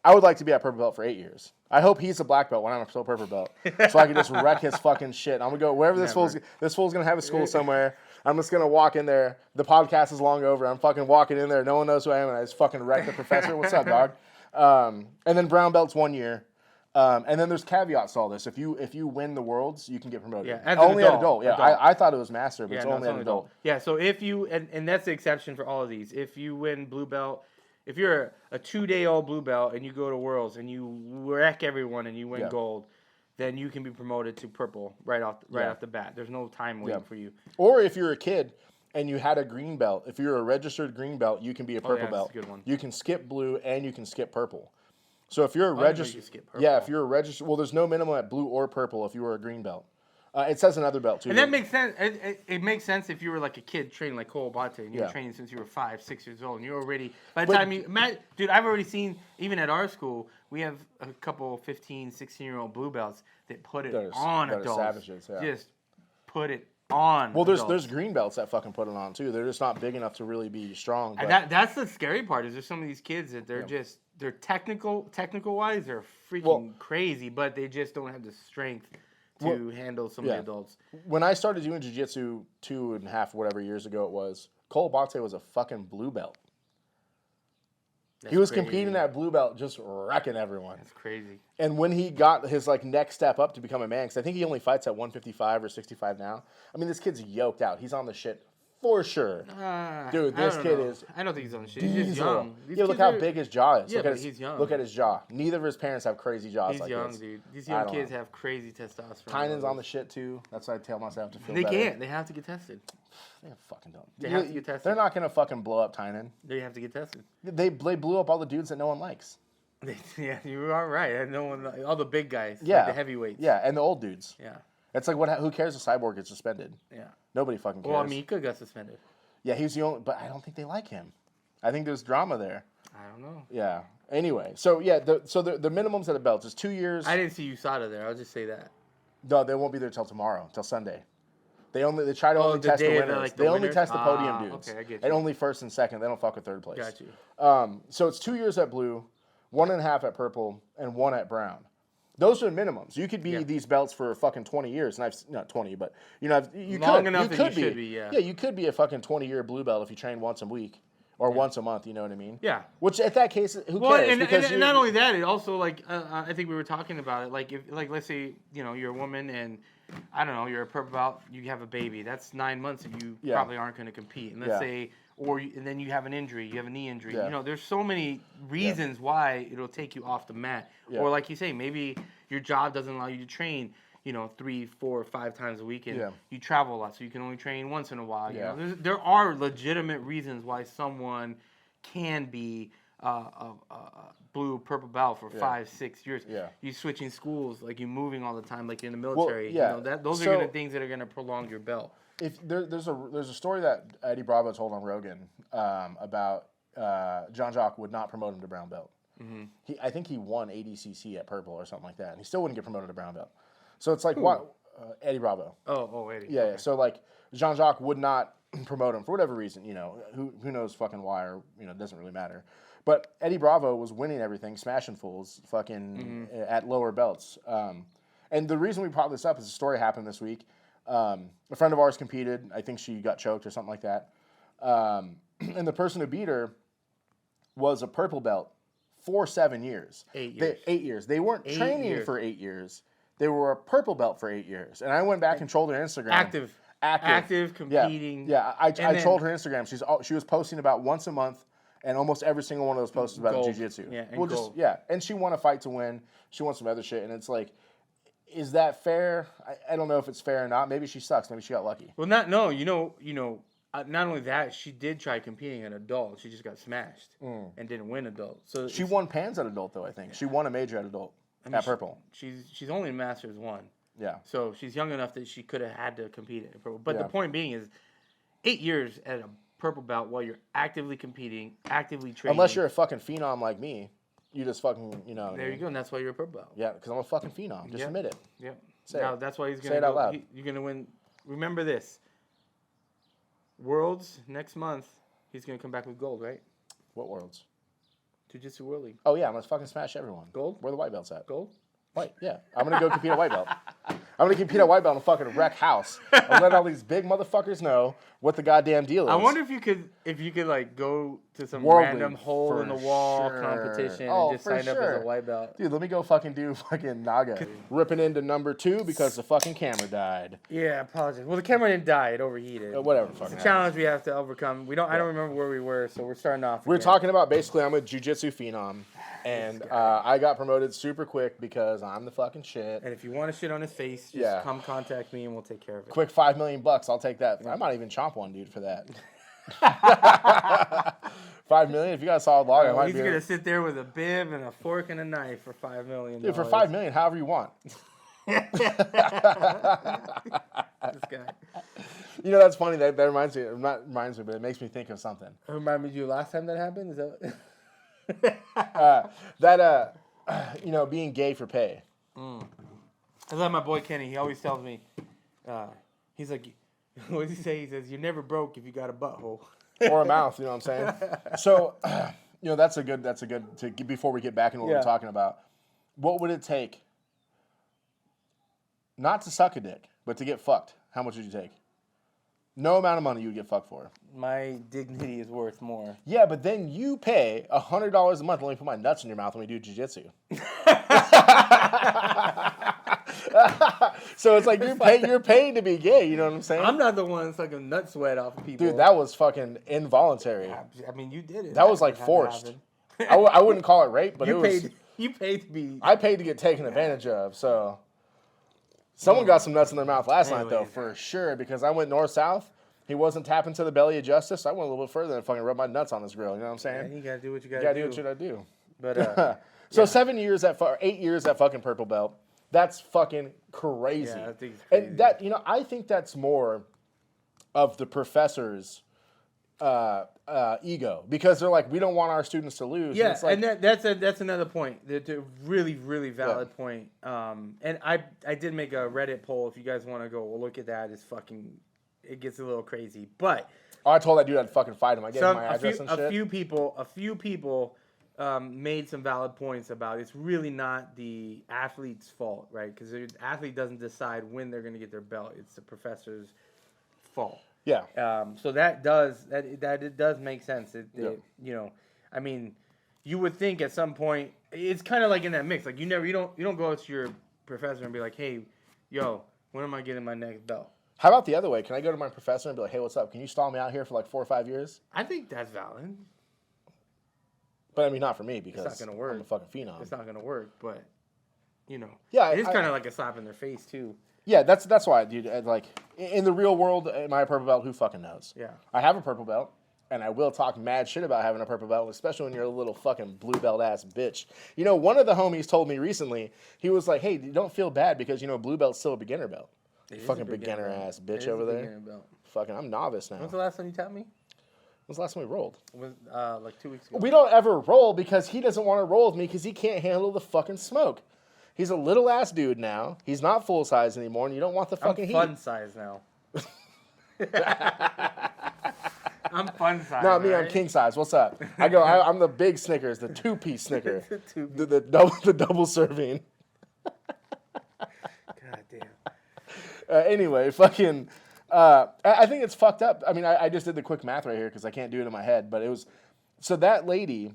I would like to be at purple belt for 8 years. I hope he's a black belt when I'm a purple belt, so I can just wreck his fucking shit. I'm gonna go wherever this fool's gonna have a school somewhere. I'm just gonna walk in there. The podcast is long over. I'm fucking walking in there. No one knows who I am, and I just fucking wreck the professor. What's up, dog? And then brown belt's 1 year. And then there's caveats to all this. If you win the worlds, you can get promoted. Yeah, as only an adult. Yeah, I thought it was master, but it's only an adult. Yeah, so if you and that's the exception for all of these. If you win blue belt. If you're a 2-day-old blue belt and you go to Worlds and you wreck everyone and you win gold, then you can be promoted to purple right off the bat. There's no time waiting for you. Or if you're a kid and you had a green belt, if you're a registered green belt, you can be a purple belt. That's a good one. You can skip blue and you can skip purple. So if you're a registered, if you're a registered, well, there's no minimum at blue or purple if you were a green belt. It says another belt too. And that makes sense. It makes sense if you were like a kid training like Cole Abate and you were training since you were 5, 6 years old, and you're already by the time you, dude, I've already seen even at our school we have a couple 15, 16-year-old blue belts that put it on adults. Savages, just put it on. Well, there's green belts that fucking put it on too. They're just not big enough to really be strong. But that's the scary part. Is there's some of these kids that they're technical wise they're freaking crazy, but they just don't have the strength to handle some of the adults. When I started doing jiu-jitsu 2.5 whatever years ago it was, Cole Abate was a fucking blue belt. He was competing at blue belt, just wrecking everyone. That's crazy. And when he got his like next step up to become a man, because I think he only fights at 155 or 65 now. I mean, this kid's yoked out. He's on the shit for sure. Dude, this kid is. I don't think he's on the shit. He's just young. Look how big his jaw is. Yeah, but he's young. Look at his jaw. Neither of his parents have crazy jaws he's like young, this. Dude. These young kids have crazy testosterone. Tynan's on the shit too. That's why I tell myself to feel better. They can't. They have to get tested. They fucking don't. They have to get tested. They're not gonna fucking blow up Tynan. They have to get tested. They blew up all the dudes that no one likes. Yeah, you are right. No one, all the big guys. Yeah, like the heavyweights. Yeah, and the old dudes. Yeah. It's like who cares if Cyborg gets suspended? Yeah. Nobody fucking cares. Well, Mika got suspended. Yeah, he's the only, but I don't think they like him. I think there's drama there. I don't know. Yeah. Anyway, so yeah, the minimums of the belts is 2 years. I didn't see USADA there. I'll just say that. No, they won't be there till tomorrow, till Sunday. They try to only test the winners. They only test the podium dudes. Okay, I get you. And only first and second. They don't fuck with third place. Got you. So it's 2 years at blue, 1.5 at purple, and 1 at brown. Those are the minimums. You could be these belts for fucking 20 years, and I've not 20, but you know, you long could, enough you that could you be. Should be. Yeah. Yeah, you could be a fucking 20-year blue belt if you train once a week or once a month. You know what I mean? Yeah. Which at that case, who cares? And not only that, it also like I think we were talking about it. Like if let's say you're a woman and I don't know, you're a purple belt, you have a baby. That's 9 months and you probably aren't going to compete. And let's say. And then you have an injury, you have a knee injury. Yeah. You know, there's so many reasons why it'll take you off the mat. Yeah. Or like you say, maybe your job doesn't allow you to train, 3, 4, 5 times a week, and you travel a lot, so you can only train once in a while. You know, there are legitimate reasons why someone can be a blue, purple belt for 5, 6 years. Yeah. You switching schools, like you moving all the time, like in the military. Well, those are the things that are going to prolong your belt. If there's a story that Eddie Bravo told on Rogan about Jean-Jacques would not promote him to brown belt. Mm-hmm. I think he won ADCC at purple or something like that, and he still wouldn't get promoted to brown belt. So it's like what Eddie Bravo. Oh, Eddie. Yeah, okay. So like Jean-Jacques would not promote him for whatever reason. Who knows fucking why, or it doesn't really matter. But Eddie Bravo was winning everything, smashing fools, fucking at lower belts. And the reason we brought this up is a story happened this week. A friend of ours competed. I think she got choked or something like that. And the person who beat her was a purple belt for 7 years. 8 years. 8 years. They weren't training for 8 years. They were a purple belt for 8 years. And I went back and trolled her Instagram. Active, competing. Yeah. I trolled her Instagram. She was posting about once a month, and almost every single one of those posts was about jiu-jitsu. Yeah, and gold. And she won a fight to win. She won some other shit, and it's like, is that fair? I don't know if it's fair or not. Maybe she sucks. Maybe she got lucky. Well, not only that, she did try competing at adult. She just got smashed and didn't win adult. So she won Pans at adult, though, I think. She won a major at adult at purple. She's only in Masters 1. Yeah. So she's young enough that she could have had to compete at purple. But the point being is 8 years at a purple belt while you're actively competing, actively training. Unless you're a fucking phenom like me. You just fucking, There you go, and that's why you're a purple belt. Yeah, because I'm a fucking phenom. Just admit it. Yep. Now, that's why he's going to say it out loud. You're going to win. Remember this. Worlds next month, he's going to come back with gold, right? What Worlds? Jiu-Jitsu World League. Oh, yeah, I'm going to fucking smash everyone. Gold? Where the white belts at? Gold? White, yeah. I'm going to go compete at white belt. I'm going to compete at white belt and fucking wreck house. And let all these big motherfuckers know what the goddamn deal is. I wonder if you could like go to some World random League, hole in the wall competition and just sign up as a white belt. Dude, let me go fucking do fucking Naga. Ripping into number 2 because the fucking camera died. Yeah, apologies. Well, the camera didn't die. It overheated. Whatever. It's a challenge we have to overcome. I don't remember where we were, so we're starting off. We're talking about basically I'm a jiu-jitsu phenom. And I got promoted super quick because I'm the fucking shit. And if you want to shit on his face, just come contact me and we'll take care of it. Quick $5 million, I'll take that. I might even chomp one dude for that. $5 million. If you got a solid log, I might be. He's gonna sit there with a bib and a fork and a knife for $5 million. Dude, for $5 million, however you want. This guy. You know, that's funny. That reminds me. Not reminds me, but it makes me think of something. Reminded you last time that happened? Is that? You know, being gay for pay. That's like my boy Kenny. He always tells me, he's like, what does he say? He says, "You're never broke if you got a butthole or a mouth." You know what I'm saying? So, you know, that's a good. Before we get back into what we're talking about, what would it take? Not to suck a dick, but to get fucked. How much would you take? No amount of money you would get fucked for. My dignity is worth more. Yeah, but then you pay $100 a month to let me put my nuts in your mouth when we do jiu-jitsu. So it's like you're paying to be gay. You know what I'm saying? I'm not the one sucking nut sweat off of people. Dude, that was fucking involuntary. I mean, you did it. That was like forced. I wouldn't call it rape, but You paid to be. I paid to get taken advantage of. So someone got some nuts in their mouth last night, though, for sure. Because I went north-south. He wasn't tapping to the belly of justice. I went a little bit further and fucking rubbed my nuts on this grill. You know what I'm saying? Yeah, you gotta do what you gotta do. You gotta do what you gotta do. But so 7 years at 8 years at fucking purple belt. That's fucking crazy. Yeah, I think it's crazy. And that, you know, I think that's more of the professor's ego, because they're like, we don't want our students to lose. Yeah, and, it's like, that's another point. That's a really, really valid point. And I did make a Reddit poll. If you guys want to go look at that, it gets a little crazy. But I told that dude I'd fucking fight him. I gave him my address and shit. A few people made some valid points about it's really not the athlete's fault, right? Because the athlete doesn't decide when they're going to get their belt. It's the professor's fault. Yeah. So that it does make sense. You know, I mean, you would think at some point it's kind of like in that mix. Like you don't go to your professor and be like, hey, yo, when am I getting my next belt? How about the other way? Can I go to my professor and be like, hey, what's up? Can you stall me out here for like 4 or 5 years? I think that's valid. But I mean, not for me, because it's not gonna work. I'm a fucking phenom. It's not going to work, but, you know. Yeah, it is kind of like a slap in their face, too. Yeah, that's why, dude. Like, in the real world, am I a purple belt? Who fucking knows? Yeah. I have a purple belt, and I will talk mad shit about having a purple belt, especially when you're a little fucking blue belt ass bitch. You know, one of the homies told me recently, he was like, hey, don't feel bad because, you know, blue belt's still a beginner belt. Fucking beginner ass bitch over there. Fucking, I'm novice now. When's the last time you tapped me? When's the last time we rolled? Like 2 weeks ago. We don't ever roll because he doesn't want to roll with me because he can't handle the fucking smoke. He's a little ass dude now. He's not full size anymore, and you don't want the fucking heat. I'm fun size now. I'm fun size. Not me. Right? I'm king size. What's up? I'm the big Snickers, the 2-piece Snicker, the double serving. God damn. Anyway, fucking. I think it's fucked up. I mean, I just did the quick math right here because I can't do it in my head, but it was. So that lady.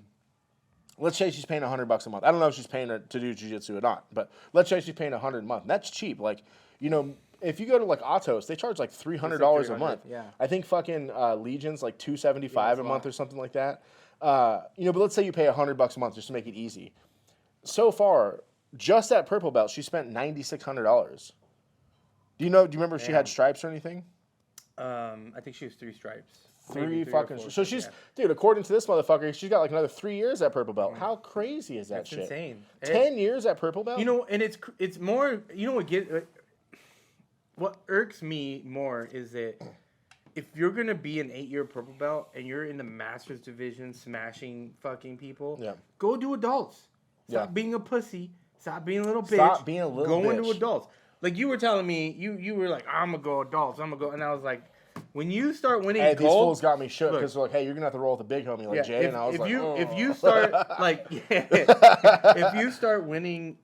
Let's say she's paying $100 a month. I don't know if she's paying to do jiu-jitsu or not, but let's say she's paying $100 a month. That's cheap. Like, you know, if you go to like Autos, they charge like $300 a month. Yeah. I think fucking Legion's like $275 a month or something like that. You know, but let's say you pay $100 a month just to make it easy. So far, just at purple belt, she spent $9,600. Do you remember if she had stripes or anything? I think she was 3 stripes. Three fucking. So she's, dude, according to this motherfucker, she's got like another 3 years at purple belt. How crazy is that shit? That's insane. 10 years at purple belt? You know, and it's more, you know what irks me more is that if you're going to be an 8-year purple belt and you're in the Masters division smashing fucking people, go do adults. Stop being a pussy. Stop being a little bitch. Stop being a little bitch. Go into adults. Like you were telling me, you were like, I'm going to go adults. I'm going to go. And I was like, when you start winning gold, these fools got me shook because they're like, hey, you're gonna have to roll with a big homie like Jay, and I was like, if you start like, if you start winning,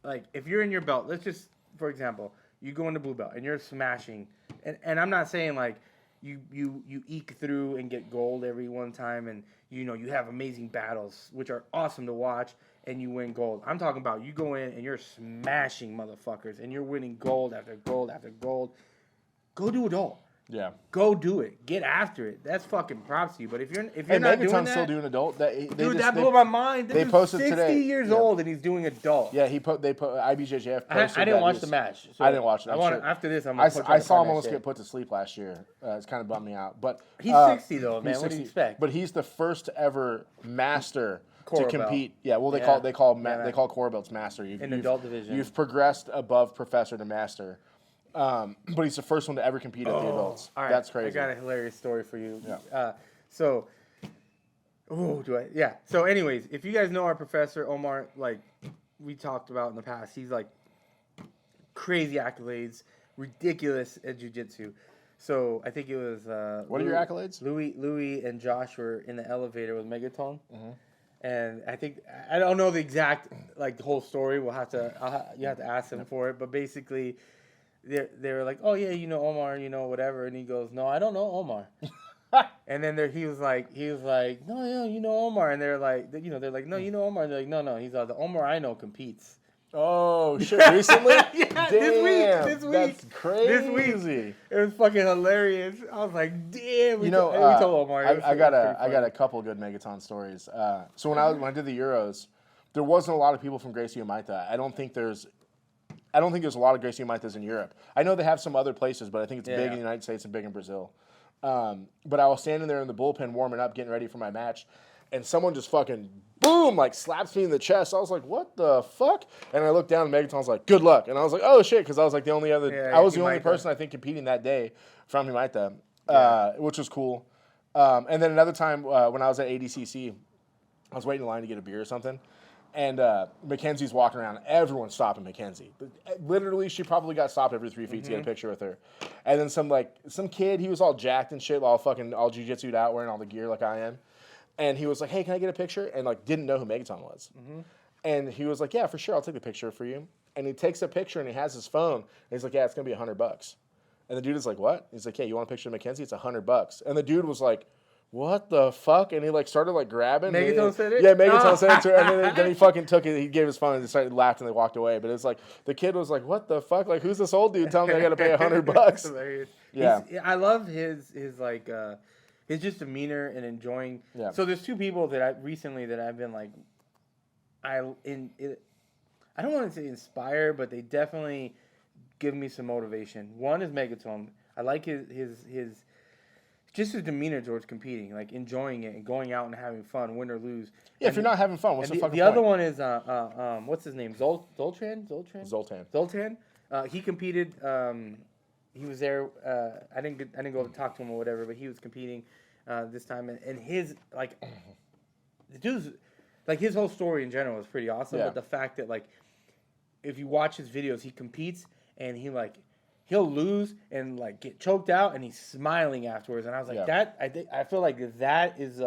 like if you're in your belt, let's just, for example, you go into blue belt and you're smashing, and I'm not saying like you eke through and get gold every one time, and you know you have amazing battles which are awesome to watch, and you win gold. I'm talking about you go in and you're smashing motherfuckers, and you're winning gold after gold after gold. Go do it all. Yeah. Go do it. Get after it. That's fucking props to you. But if you're and not doing that, still doing adult. That blew my mind. They posted 60 today. 60 years old and he's doing adult. Yeah, they put IBJJF posted. I didn't watch the match. So I didn't watch it. After this, I saw him almost get put to sleep last year. It's kind of bummed me out. But he's 60 though, man. What do you expect? But he's the first ever master compete. Yeah, well they call Core belts master. In adult division. You've progressed above professor to master. But he's the first one to ever compete at the adults. All right. That's crazy. I got a hilarious story for you. Yeah. So anyways, if you guys know our professor Omar, like we talked about in the past, he's like crazy accolades, ridiculous at jiu-jitsu. So I think it was what are your accolades? Louis and Josh were in the elevator with Megaton. Mm-hmm. And I don't know the exact like the whole story. You have to ask him for it, but basically they were like, "Oh yeah, you know Omar, you know whatever," and he goes, "No, I don't know Omar." And then he was like, "No, yeah, you know Omar," and they're like, "No, you know Omar," and they're like, "No, he's like the Omar I know competes." Oh shit! Recently? Yeah, damn, this week. That's crazy. This week. It was fucking hilarious. I was like, damn. We told Omar. I got a couple good Megaton stories. So when I did the Euros, there wasn't a lot of people from Gracie Umaita. I don't think there's a lot of Gracie Umaitas in Europe. I know they have some other places, but I think it's big in the United States and big in Brazil. But I was standing there in the bullpen warming up, getting ready for my match, and someone just fucking boom, like slaps me in the chest. I was like, what the fuck? And I looked down and Megaton's like, good luck. And I was like, oh shit, because I was like the only person I think competing that day from Humaita, which was cool. And then another time when I was at ADCC, I was waiting in line to get a beer or something. And Mackenzie's walking around. Everyone's stopping Mackenzie. Literally, she probably got stopped every 3 feet to get a picture with her. And then some kid, he was all jacked and shit, all jiu-jitsu'd out, wearing all the gear like I am. And he was like, hey, can I get a picture? And like didn't know who Megaton was. Mm-hmm. And he was like, yeah, for sure, I'll take the picture for you. And he takes a picture and he has his phone. And he's like, yeah, it's going to be $100. And the dude is like, what? He's like, yeah, you want a picture of Mackenzie? It's $100. And the dude was like, what the fuck? And he like started like grabbing. Megaton said it? Yeah, Megaton said it to her. And then he fucking took it. He gave his phone and they started laughing and they walked away. But it's like, the kid was like, what the fuck? Like, who's this old dude telling me I got to pay $100? Hilarious. Yeah. I love his like, his just demeanor and enjoying. Yeah. So there's two people that I've been like, I don't want to say inspire, but they definitely give me some motivation. One is Megaton. I like his demeanor towards competing, like enjoying it and going out and having fun, win or lose. Yeah, if you're not having fun, what's the fucking point? The other one is what's his name? Zoltan. He competed. He was there. I didn't go talk to him or whatever, but he was competing this time, and his like the dude's like his whole story in general is pretty awesome. Yeah. But the fact that like if you watch his videos, he competes and he'll lose and like get choked out, and he's smiling afterwards. And I was like, I feel like that is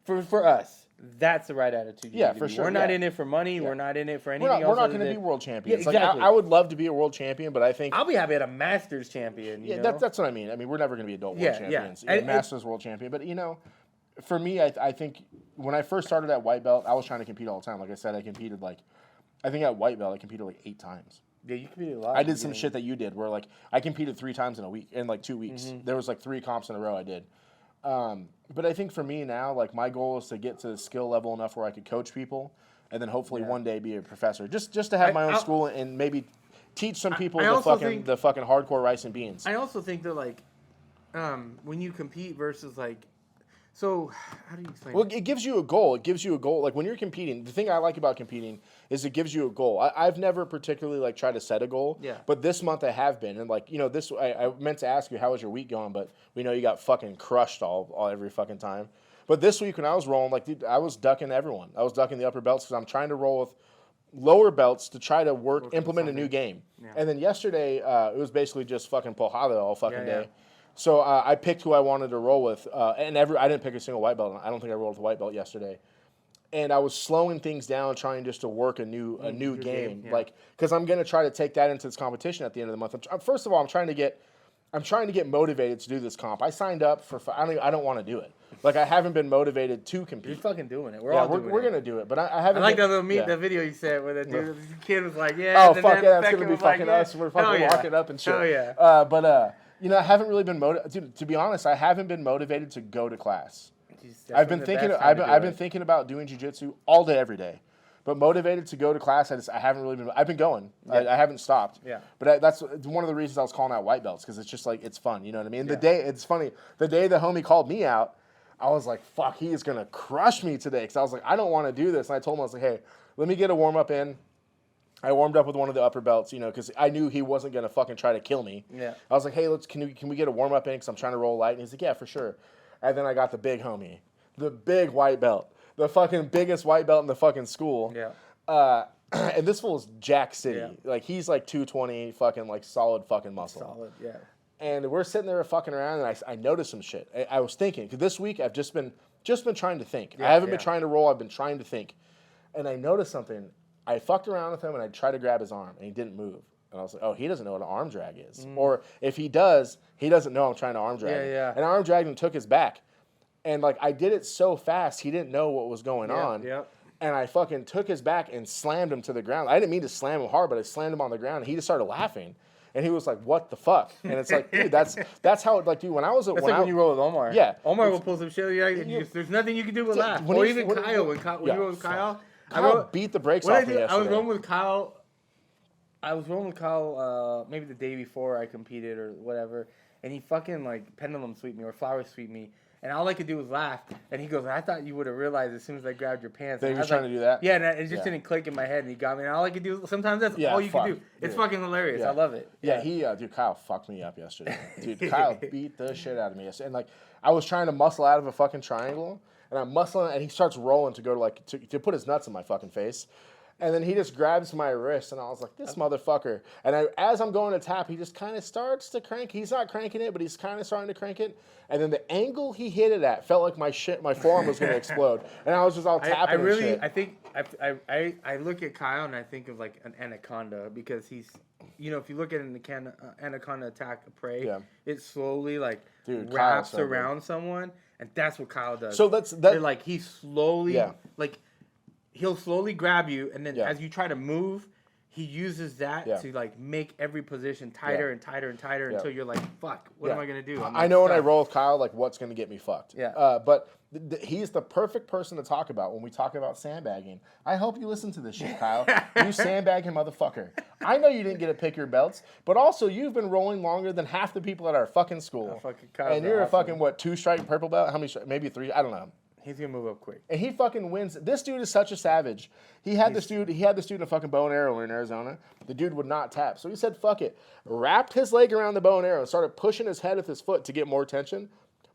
for us. That's the right attitude. Yeah, for sure. We're not in it for money. Yeah. We're not in it for anything else. We're not going to be world champions. Yeah, exactly. Like, I would love to be a world champion, but I think I'll be happy at a Masters champion. You know? That's what I mean. I mean, we're never going to be adult world champions. Yeah. Masters world champion. But, for me, I think when I first started at white belt, I was trying to compete all the time. Like I said, I competed I think at white belt, I competed 8 times. Yeah, you competed a lot. I did some shit that you did where, I competed 3 times in a week, in 2 weeks. Mm-hmm. There was 3 comps in a row I did. But I think for me now, my goal is to get to the skill level enough where I could coach people, and then hopefully one day be a professor. Just to have my own school and maybe teach some people the fucking hardcore rice and beans. I also think that when you compete versus so how do you explain? Well, it gives you a goal. It gives you a goal. Like when you're competing, the thing I like about competing is it gives you a goal. I've never particularly tried to set a goal. Yeah. But this month I have been, and this I meant to ask you how was your week going, but we know you got fucking crushed all every fucking time. But this week when I was rolling, dude, I was ducking everyone. I was ducking the upper belts because I'm trying to roll with lower belts to try to implement a new game. Yeah. And then yesterday it was basically just fucking pojada all fucking day. So I picked who I wanted to roll with, and I didn't pick a single white belt. I don't think I rolled with a white belt yesterday. And I was slowing things down, trying just to work a new game, because I'm gonna try to take that into this competition at the end of the month. First of all, I'm trying to get motivated to do this comp. I signed up for. I don't want to do it. I haven't been motivated to compete. You're fucking doing it. We're gonna do it, but I haven't. I like that video you said where the kid was like, oh fuck yeah, that's gonna be fucking us. We're fucking walking up and shit. Oh yeah. I haven't really been motivated. To be honest, I haven't been motivated to go to class. I've been thinking about doing jiu-jitsu all day, every day, but motivated to go to class. I haven't really been. I've been going. Yeah. I haven't stopped. Yeah. But that's one of the reasons I was calling out white belts because it's just it's fun. You know what I mean? Yeah. It's funny. The day the homie called me out, I was like, fuck, he is going to crush me today. Because I was like, I don't want to do this. And I told him, I was like, hey, let me get a warm-up in. I warmed up with one of the upper belts, because I knew he wasn't going to fucking try to kill me. Yeah. I was like, hey, can we get a warm-up in because I'm trying to roll light? And he's like, yeah, for sure. And then I got the big homie, the big white belt, the fucking biggest white belt in the fucking school. Yeah. And this fool's Jack City. Yeah. Like, he's like 220, fucking like solid fucking muscle. Solid, yeah. And we're sitting there fucking around, and I noticed some shit. I was thinking, because this week I've just been trying to think. I haven't been trying to roll. I've been trying to think. And I noticed something. I fucked around with him, and I tried to grab his arm, and he didn't move. And I was like, oh, he doesn't know what an arm drag is. Or if he does, he doesn't know I'm trying to arm drag him. Yeah. And I arm dragged him and took his back. And, like, I did it so fast, he didn't know what was going on. Yeah. And I fucking took his back and slammed him to the ground. I didn't mean to slam him hard, but I slammed him on the ground, and he just started laughing. And he was like, what the fuck? And it's like, dude, that's how, like, dude, when I was... That's when you roll with Omar. Yeah. Omar will pull some shit. There's nothing you can do but laugh. Or even Kyle. When you roll with Kyle... Kyle beat the brakes off me yesterday. I was rolling with Kyle. Maybe the day before I competed or whatever, and he fucking like pendulum sweep me or flower sweep me, and all I could do was laugh. And he goes, "I thought you would have realized as soon as I grabbed your pants." That you were trying to do that? Yeah, and it just didn't click in my head, and he got me. And all I could do, sometimes that's all you can do. It's fucking hilarious. I love it. Yeah, dude, Kyle fucked me up yesterday. Dude, Kyle beat the shit out of me yesterday. And like, I was trying to muscle out of a fucking triangle. And I'm muscling, and he starts rolling to go to put his nuts in my fucking face. And then he just grabs my wrist, and I was like, this motherfucker. And as I'm going to tap, he just kind of starts to crank. He's not cranking it, but he's kind of starting to crank it. And then the angle he hit it at felt like my forearm was going to explode. And I was just all tapping and shit. I think I look at Kyle, and I think of like an anaconda, because he's, if you look at an anaconda attack a prey, it slowly wraps around someone. And that's what Kyle does. So that's like he slowly he'll slowly grab you, and then as you try to move, he uses that to like make every position tighter and tighter and tighter until you're like, fuck, what am I gonna do? I know when I roll with Kyle, like what's gonna get me fucked. Yeah. But he's the perfect person to talk about when we talk about sandbagging. I hope you listen to this shit, Kyle. You sandbagging motherfucker. I know you didn't get to pick your belts, but also you've been rolling longer than half the people at our fucking school. And you're a fucking, 2-stripe purple belt? How many maybe 3? I don't know. He's gonna move up quick. And he fucking wins. This dude is such a savage. He had this dude in a fucking bow and arrow in Arizona. The dude would not tap. So he said, fuck it. Wrapped his leg around the bow and arrow and started pushing his head with his foot to get more tension.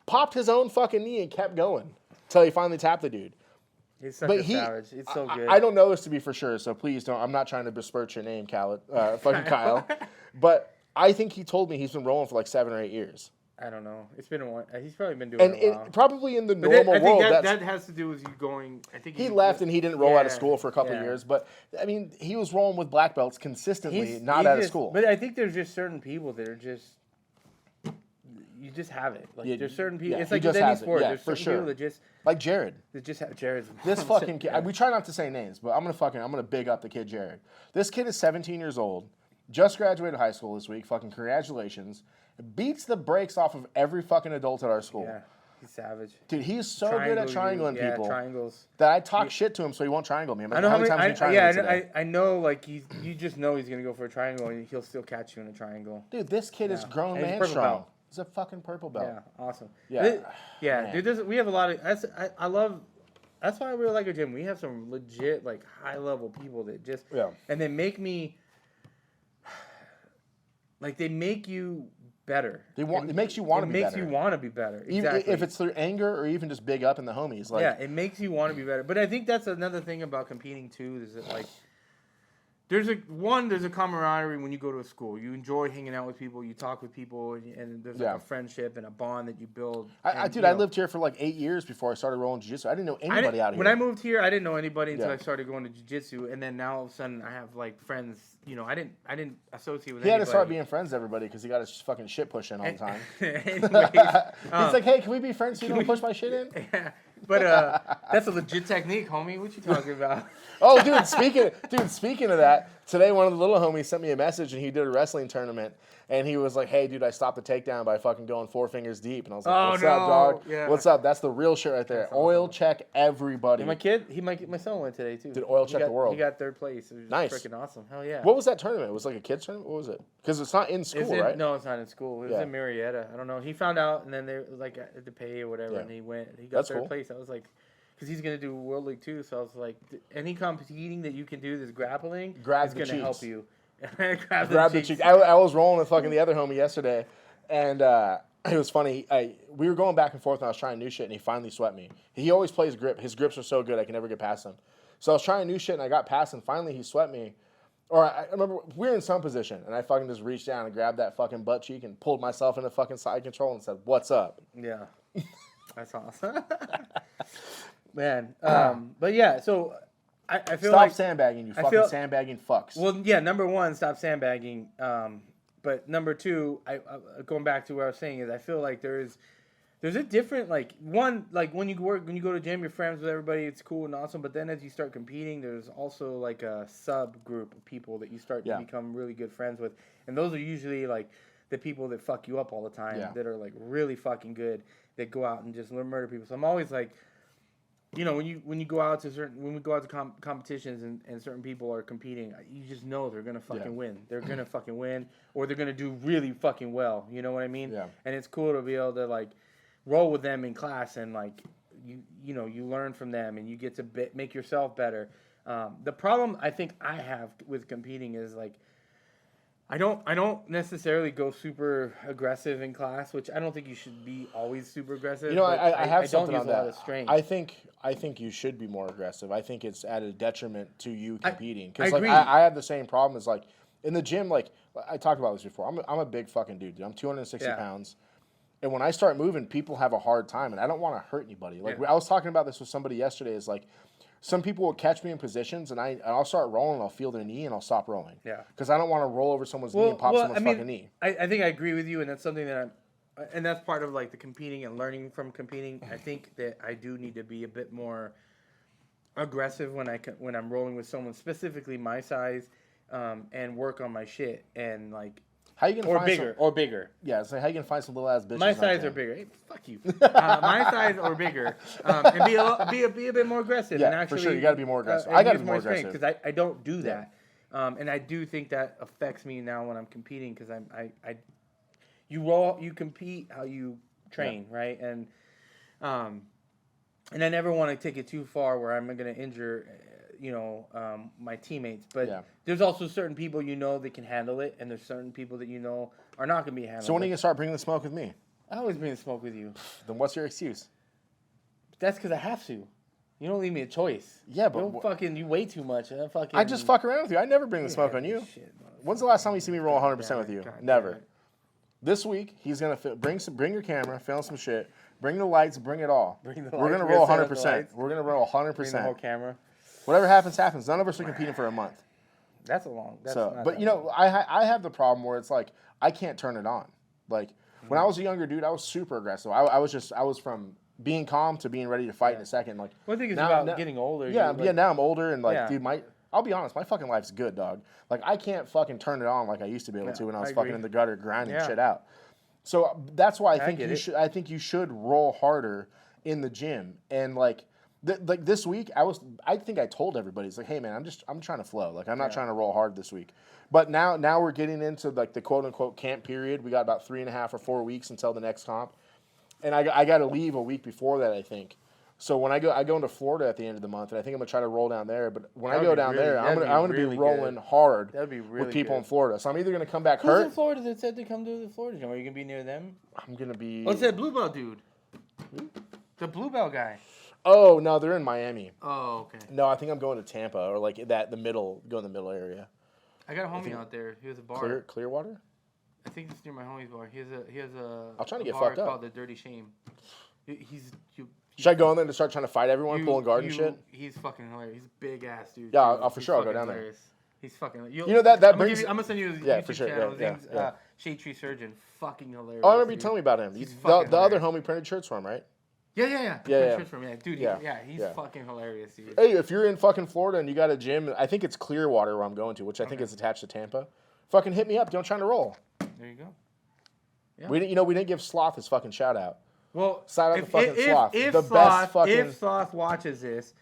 Popped his own fucking knee and kept going until he finally tapped the dude. He's such a savage. It's so good. I don't know this to be for sure, so please don't. I'm not trying to besmirch your name, fucking Kyle. But I think he told me he's been rolling for like 7 or 8 years. I don't know. It's been a while. He's probably been doing it a while. Probably in the normal world. That has to do with you going. I think he left and he didn't roll out of school for a couple of years. But I mean, he was rolling with black belts consistently, not out of school. But I think there's just certain people that are just. You just have it. Like there's certain people. It's like with any sport. There's certain people that just. Like Jared. That just have Jared's. This fucking kid. We try not to say names, but I'm gonna big up the kid Jared. This kid is 17 years old. Just graduated high school this week. Fucking congratulations. Beats the brakes off of every fucking adult at our school. Yeah, he's savage. Dude, he's so good at triangling people. Triangles. That I talk shit to him so he won't triangle me. I'm like, how many times have you triangled today? I know, like, you just know he's going to go for a triangle, and he'll still catch you in a triangle. Dude, this kid is grown man strong. He's a fucking purple belt. Yeah, awesome. Yeah, dude, we have a lot of... I love... That's why I really like our gym. We have some legit, like, high-level people that just... Yeah. And they make me... Like, they make you... better. It makes you want to be better. It makes you want to be better. Exactly. Even if it's through anger or even just big up in the homies. Like, yeah, it makes you want to be better. But I think that's another thing about competing too, is that like there's a camaraderie when you go to a school. You enjoy hanging out with people, you talk with people, and there's like a friendship and a bond that you build. I lived here for like 8 years before I started rolling jiu-jitsu. I didn't know anybody out here. When I moved here, I didn't know anybody until I started going to jiu-jitsu, and then now all of a sudden I have like friends. I didn't associate with anybody. He had to start being friends with everybody because he got his fucking shit pushed in all the time. He's like, hey, can we be friends so you don't push my shit in? Yeah. But that's a legit technique, homie. What you talking about? Oh, dude, speaking of that, Today, one of the little homies sent me a message, and he did a wrestling tournament, and he was like, "Hey, dude, I stopped the takedown by fucking going 4 fingers deep." And I was like, "What's up, dog? Yeah. What's up?" That's the real shit right there. That's oil awesome. Check everybody. And my son went today too. Did oil check the world? He got 3rd place. It was nice. Freaking awesome. Hell yeah. What was that tournament? It was like a kids tournament. What was it? Because it's not in school, right? No, it's not in school. It was in Marietta. I don't know. He found out, and then they like had to pay or whatever, and he went. He got 3rd place. I was like. Because he's going to do World League too, so I was like, any competing that you can do this grappling is going to help you. Grab the cheeks. I was rolling with fucking the other homie yesterday, and it was funny. We were going back and forth, and I was trying new shit, and he finally swept me. He always plays grip. His grips are so good, I can never get past him. So I was trying new shit, and I got past him. Finally, he swept me. Or I remember we were in some position, and I fucking just reached down and grabbed that fucking butt cheek and pulled myself into fucking side control and said, "What's up?" Yeah. That's awesome. Man, but yeah, so I feel stop like sandbagging, you fucking sandbagging fucks. Well, yeah, number one, stop sandbagging. But number two, I going back to what I was saying is I feel like there's a different when you go to gym, you're friends with everybody, it's cool and awesome. But then as you start competing, there's also like a subgroup of people that you start to become really good friends with, and those are usually like the people that fuck you up all the time, that are like really fucking good, that go out and just murder people. So I'm always like. When we go out to competitions and certain people are competing, you just know they're gonna fucking win. They're gonna fucking win, or they're gonna do really fucking well. You know what I mean? Yeah. And it's cool to be able to roll with them in class and you learn from them and you get to make yourself better. The problem I think I have with competing is I don't necessarily go super aggressive in class, which I don't think you should be always super aggressive. I have something on that. I don't use a lot of strength. I think you should be more aggressive. I think it's at a detriment to you competing. I agree. I have the same problem as in the gym. I talked about this before. I'm a big fucking dude. I'm 260 pounds, and when I start moving, people have a hard time, and I don't want to hurt anybody. I was talking about this with somebody yesterday. Is some people will catch me in positions, and I'll start rolling, and I'll feel their knee, and I'll stop rolling. Yeah. Because I don't want to roll over someone's knee and pop someone's fucking knee. I think I agree with you, and that's something that and that's part of the competing and learning from competing. I think that I do need to be a bit more aggressive when I'm rolling with someone specifically my size, and work on my shit and how you gonna or bigger. Yeah, it's how you can find some little ass bitches. My size or bigger. Hey, fuck you. My size or bigger, and be a bit more aggressive. Yeah, and actually, for sure. You got to be more aggressive. I got to be more aggressive because I don't do that, and I do think that affects me now when I'm competing because you compete how you train, right? And I never want to take it too far where I'm going to injure. My teammates, but there's also certain people that can handle it, and there's certain people that are not going to be handled. So when are you going to start bringing the smoke with me? I always bring the smoke with you. Then what's your excuse? That's because I have to. You don't leave me a choice. Yeah, but you weigh too much. I just fuck around with you. I never bring the smoke on you. Shit, when's the last time you see me roll 100% with you? God, never. This week he's gonna bring your camera, film some shit, bring the lights, bring it all. We're gonna roll 100%. We're gonna roll 100%. Bring the whole camera. Whatever happens, happens. None of us are competing for a month. That's a long. But I have the problem where it's I can't turn it on. When I was a younger dude, I was super aggressive. I was from being calm to being ready to fight in a second. One thing is about getting older. Yeah, now I'm older and dude, I'll be honest, my fucking life's good, dog. I can't fuking turn it on like I used to be able to when I was fucking in the gutter grinding shit out. So that's why I think you should roll harder in the gym and this week, I think I told everybody, it's hey man, I'm trying to flow. I'm not trying to roll hard this week. But now we're getting into the quote unquote camp period. We got about 3.5 or 4 weeks until the next comp. And I got to leave a week before that, I think. So when I go into Florida at the end of the month, and I think I'm gonna try to roll down there. But when I go down there, I'm gonna be rolling hard with people in Florida. So I'm either gonna come back hurt. Who's in Florida that said to come to the Florida gym? Are you gonna be near them? I'm gonna be. What's that blue belt dude? The blue belt guy. Oh no, they're in Miami. Oh okay. No, I think I'm going to Tampa or the middle area. I got a homie out there. He has a bar. Clearwater. I think it's near my homie's bar. He has a. I'm trying to get bar fucked up. Called the Dirty Shame. Should I go in there to start trying to fight everyone, pulling guard and shit? He's fucking hilarious. He's a big ass dude. Yeah, for sure I'll go down hilarious. There. He's fucking. That brings. I'm gonna send you his YouTube channel. His name's Shade Tree Surgeon. Fucking hilarious. Oh, I remember you telling me about him. The other homie printed shirts for him, right? Yeah. Dude, he's fucking hilarious, dude. Hey, if you're in fucking Florida and you got a gym, I think it's Clearwater where I'm going to, which I think is attached to Tampa. Fucking hit me up. Don't try to roll. There you go. Yeah. We didn't give Sloth his fucking shout out. Well, shout out to fucking Sloth. If Sloth watches this,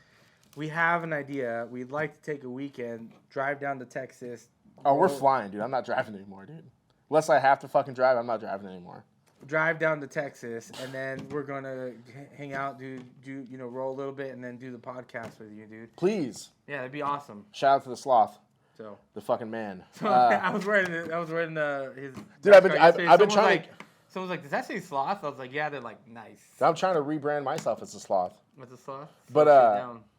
we have an idea. We'd like to take a weekend, drive down to Texas. Oh, we're flying, dude. I'm not driving anymore, dude. Unless I have to fucking drive, I'm not driving anymore. Drive down to Texas, and then we're gonna hang out, roll a little bit, and then do the podcast with you, dude. Please. Yeah, that'd be awesome. Shout out to the Sloth. So the fucking man. I was wearing his. Dude, I've been trying. Someone's like, does that say Sloth? I was like, yeah. They're like, nice. I'm trying to rebrand myself as a Sloth. What's a Sloth? But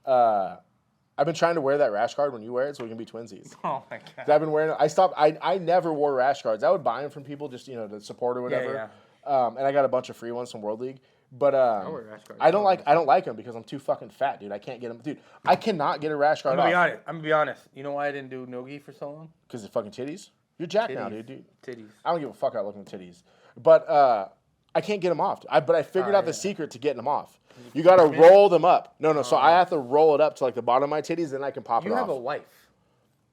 I've been trying to wear that rash guard when you wear it, so we can be twinsies. Oh my god! I've been wearing it. I stopped. I never wore rash guards. I would buy them from people just to support or whatever. Yeah. And I got a bunch of free ones from World League. But I don't like them because I'm too fucking fat, dude. I can't get them, dude. I cannot get a rash guard off. I'm gonna be honest. You know why I didn't do no-gi for so long? Because of fucking titties. You're jacked now, dude. Titties. I don't give a fuck about looking at titties. But I can't get them off. But I figured out the secret to getting them off. You got to roll them up. No. So I have to roll it up to like the bottom of my titties, then I can pop it off. You have a wife.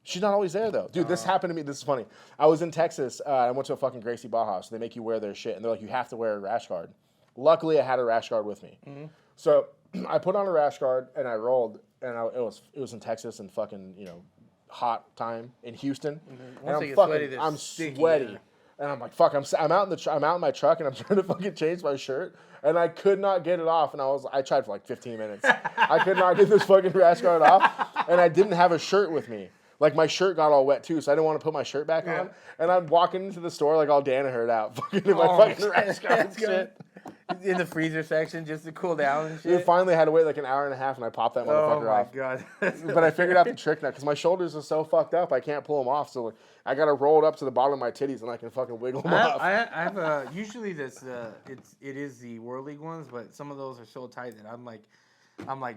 She's not always there, though. Dude, this happened to me. This is funny. I was in Texas. I went to a fucking Gracie Baja, so they make you wear their shit. And they're like, you have to wear a rash guard. Luckily, I had a rash guard with me. Mm-hmm. So I put on a rash guard, and I rolled. And it was in Texas and fucking, hot time in Houston. Mm-hmm. And I'm sweaty. Yeah. And I'm like, fuck, I'm out in my truck, and I'm trying to fucking change my shirt. And I could not get it off. And I tried for like 15 minutes. I could not get this fucking rash guard off. And I didn't have a shirt with me. Like, my shirt got all wet, too, so I didn't want to put my shirt back on. And I'm walking into the store, like, all Danaher'd out. Fucking in my fucking rash guard and shit. In the freezer section just to cool down and shit. Dude, finally had to wait like an hour and a half, and I popped that motherfucker off. Oh, my God. But I figured out the trick now, because my shoulders are so fucked up, I can't pull them off. So, like, I got to roll it up to the bottom of my titties, and I can fucking wiggle them off. I have usually it is the World League ones, but some of those are so tight that I'm like,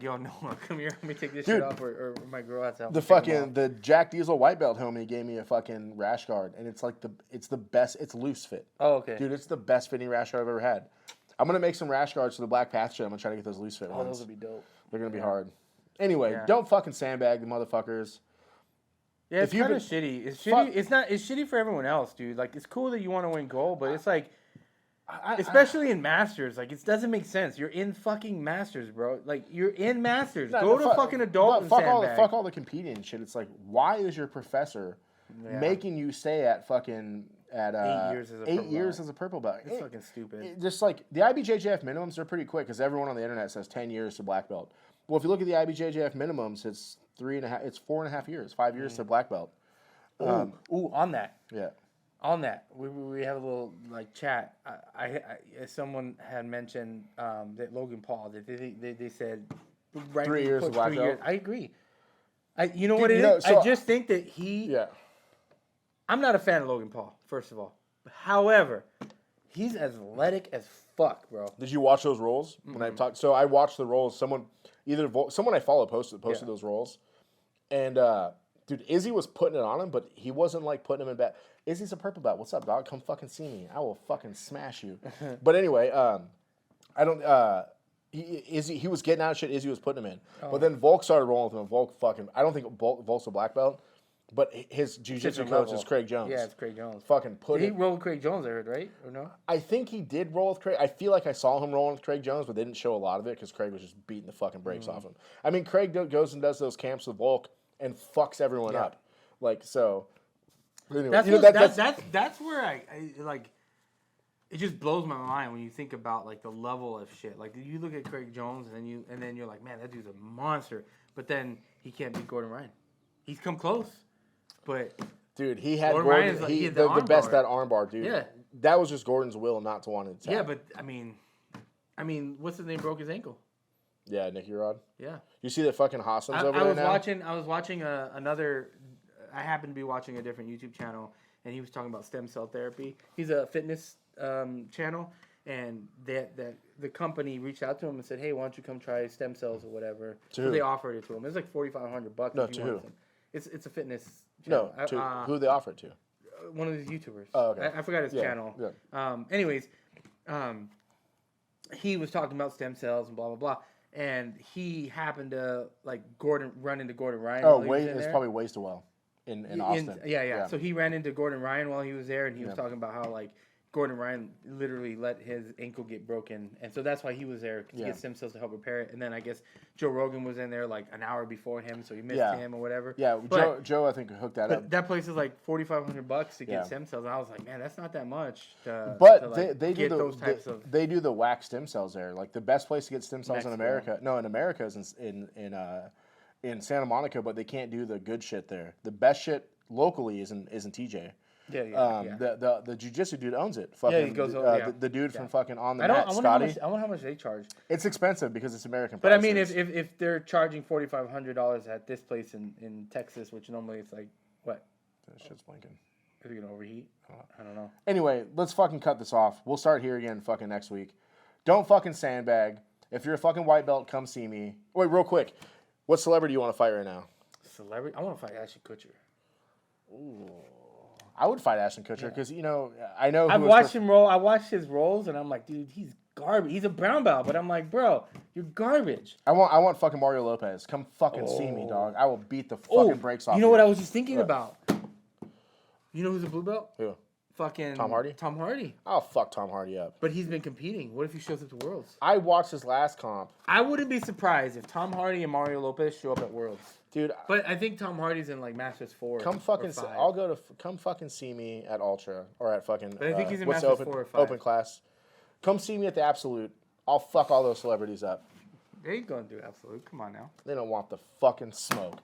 yo, Noah, come here, let me take this shit off, or my girl has to help the Jack Diesel white belt homie gave me a fucking rash guard, and it's the best. It's loose fit. Oh, okay. Dude, it's the best fitting rash guard I've ever had. I'm gonna make some rash guards for the Black Path shit. I'm gonna try to get those loose fit ones. Oh, those would be dope. They're gonna be hard. Anyway, don't fucking sandbag the motherfuckers. Yeah, it's kind of shitty. It's shitty. It's shitty for everyone else, dude. Like, it's cool that you want to win gold, but it's like. Especially in Masters, like, it doesn't make sense. You're in fucking Masters, bro. Like, you're in Masters. Go to fucking adult and sandbag. Fuck all the competing shit. It's like, why is your professor making you stay at fucking 8 years as a purple belt? It's fucking stupid. Just like the IBJJF minimums are pretty quick because everyone on the internet says 10 years to black belt. Well, if you look at the IBJJF minimums, it's 4.5 years, 5 years to black belt. On that. Yeah. On that, we have a little like chat. Someone had mentioned that Logan Paul. They said 3 years of black belt. I agree. You know what it is? I just think that he. Yeah. I'm not a fan of Logan Paul. First of all, however, he's athletic as fuck, bro. Did you watch those rolls when I talked? So I watched the rolls. Someone I follow posted those rolls, and dude, Izzy was putting it on him, but he wasn't like putting him in bed. Izzy's a purple belt. What's up, dog? Come fucking see me. I will fucking smash you. But anyway, he was getting out of shit Izzy was putting him in. Oh. But then Volk started rolling with him. Volk fucking, I don't think Volk's a black belt, but his jiu-jitsu coach is Craig Jones. Yeah, it's Craig Jones. Fucking He rolled with Craig Jones, I heard, right? Or no? I think he did roll with Craig. I feel like I saw him rolling with Craig Jones, but they didn't show a lot of it because Craig was just beating the fucking brakes off him. I mean, Craig goes and does those camps with Volk and fucks everyone up. Like, so... Anyway, that's where I like. It just blows my mind when you think about like the level of shit. Like, you look at Craig Jones and then you're like, man, that dude's a monster. But then he can't beat Gordon Ryan. He's come close, but dude, he had Gordon. The best that armbar, dude. Yeah, that was just Gordon's will not to want to attack. Yeah, but I mean, what's his name? Broke his ankle. Yeah, Nicky Rod. Yeah. You see that fucking Hassan's over there now? I was watching another. I happened to be watching a different YouTube channel, and he was talking about stem cell therapy. He's a fitness channel, and the company reached out to him and said, "Hey, why don't you come try stem cells or whatever?" So they offered it to him. It's like $4,500. No, to who? It's a fitness channel. No, to who they offered to? One of these YouTubers. Oh, okay. I forgot his channel. Yeah. Anyways, he was talking about stem cells and blah blah blah, and he happened to like run into Gordon Ryan. Oh, it's probably Waste-A-Well in Austin. Yeah. So he ran into Gordon Ryan while he was there, and he was talking about how like Gordon Ryan literally let his ankle get broken, and so that's why he was there to get stem cells to help repair it. And then I guess Joe Rogan was in there like an hour before him, so he missed him or whatever. Yeah, but, Joe I think hooked that up. That place is like $4,500 to get stem cells, and I was like, man, that's not that much. They do the wax stem cells there. Like the best place to get stem cells in America. No, in America is in Santa Monica, but they can't do the good shit there. The best shit locally is in TJ. The jiu-jitsu dude owns it. Fucking, he goes over, the dude from fucking On the Mat, Scotty. I wonder how much they charge. It's expensive because it's American prices. But I mean, if they're charging $4,500 at this place in Texas, which normally it's like, what? That shit's blinking. Is it going to overheat? I don't know. Anyway, let's fucking cut this off. We'll start here again fucking next week. Don't fucking sandbag. If you're a fucking white belt, come see me. Wait, real quick. What celebrity do you want to fight right now? Celebrity? I want to fight Ashton Kutcher. Ooh. I would fight Ashton Kutcher because, I know... I've watched him roll. I watched his rolls, and I'm like, dude, he's garbage. He's a brown belt, but I'm like, bro, you're garbage. I want fucking Mario Lopez. Come fucking see me, dog. I will beat the fucking brakes off you. You know what I was just thinking about? You know who's a blue belt? Who? Fucking... Tom Hardy? Tom Hardy. I'll fuck Tom Hardy up. But he's been competing. What if he shows up to Worlds? I watched his last comp. I wouldn't be surprised if Tom Hardy and Mario Lopez show up at Worlds. Dude, but I think Tom Hardy's in like Masters 4. Come fucking, I'll go to come fucking see me at Ultra or at fucking. But I think he's in Masters 4 or 5. Open class. Come see me at the Absolute. I'll fuck all those celebrities up. They ain't gonna do Absolute. Come on now. They don't want the fucking smoke.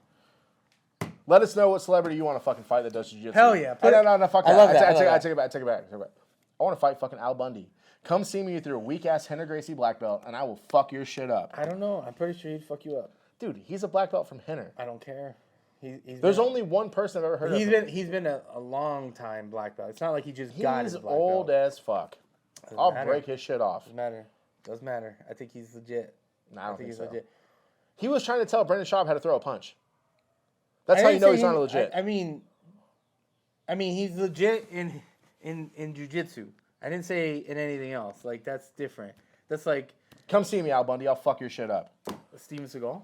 Let us know what celebrity you want to fucking fight that does jiu-jitsu. Hell yeah. No, fuck that. I love that. I take it back. I want to fight fucking Al Bundy. Come see me with your weak ass Henry Gracie black belt, and I will fuck your shit up. I don't know. I'm pretty sure he'd fuck you up. Dude, he's a black belt from Henner. I don't care. There's only one person I've ever heard of. He's been a long time black belt. It's not like he just got his black belt. He's old as fuck. I'll break his shit off. Doesn't matter. I think he's legit. No, I don't think he's legit. He was trying to tell Brendan Schaub how to throw a punch. That's how you know he's not legit. I mean, he's legit in jiu-jitsu. I didn't say in anything else. Like, that's different. That's like... Come see me, Al Bundy. I'll fuck your shit up. Steven Seagal?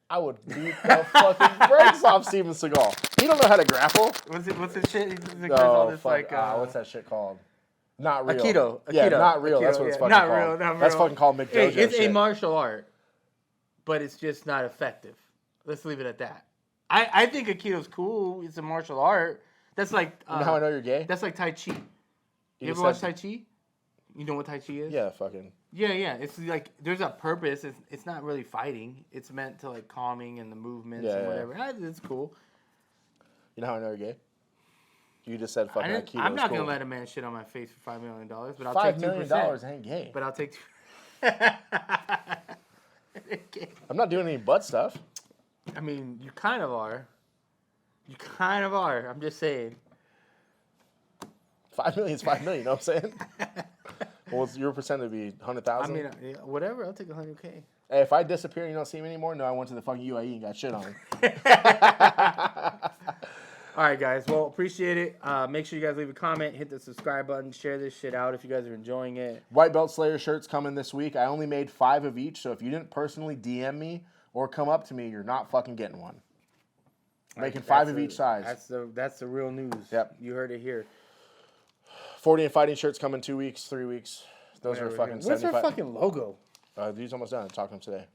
I would beat the fucking brakes off Steven Seagal. He don't know how to grapple. What's his shit? What's that shit called? Not real. Aikido. Yeah, not real. That's what it's fucking called. Not real. That's fucking called McDojo shit. It's a martial art, but it's just not effective. Let's leave it at that. I think Aikido's cool. It's a martial art. That's like... you know how I know you're gay? That's like Tai Chi. You ever watch Tai Chi? You know what Tai Chi is? Yeah, fucking... Yeah. It's like there's a purpose. It's not really fighting. It's meant to like calming and the movements and whatever. It's cool. You know how I know you're gay? You just said fucking Aikido. I'm not gonna let a man shit on my face for $5 million, but I'll take 2%. $5 million ain't gay. But I'll take. I'm not doing any butt stuff. I mean, you kind of are. I'm just saying. $5 million is $5 million. You know what I'm saying? What's your percent to be 100,000? I mean, whatever. I'll take 100K. Hey, if I disappear and you don't see me anymore, no, I went to the fucking UAE and got shit on. All right, guys. Well, appreciate it. Make sure you guys leave a comment, hit the subscribe button, share this shit out if you guys are enjoying it. White Belt Slayer shirts coming this week. I only made 5 of each, so if you didn't personally DM me or come up to me, you're not fucking getting one. Making 5 of each size. That's the real news. Yep. You heard it here. 40 and Fighting shirts coming 2 weeks, 3 weeks. Those are fucking 75. What's our fucking logo? Dude's almost done. I talked to him today.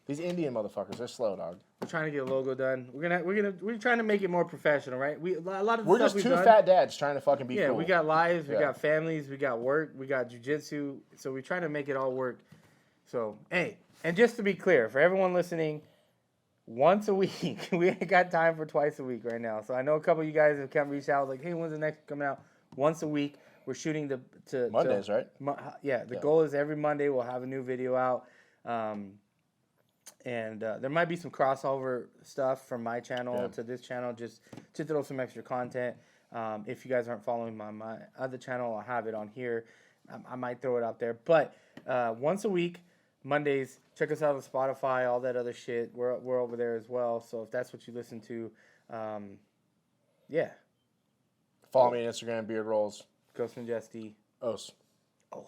These Indian motherfuckers, they're slow, dog. We're trying to get a logo done. We're trying to make it more professional, right? We're just 2 fat dads trying to fucking be cool. Yeah, we got lives, we got families, we got work, we got jiu-jitsu. So we're trying to make it all work. So, hey, and just to be clear, for everyone listening, once a week. We ain't got time for twice a week right now. So I know a couple of you guys have come reach out like, hey, when's the next coming out? Once a week. We're shooting to Mondays, right? The goal is every Monday we'll have a new video out. And there might be some crossover stuff from my channel to this channel just to throw some extra content. If you guys aren't following my other channel, I'll have it on here. I might throw it out there. But once a week, Mondays, check us out on Spotify, all that other shit. We're over there as well. So if that's what you listen to, Follow me on Instagram, Beard Rolls. Ghost and Jesty. Os. Oh.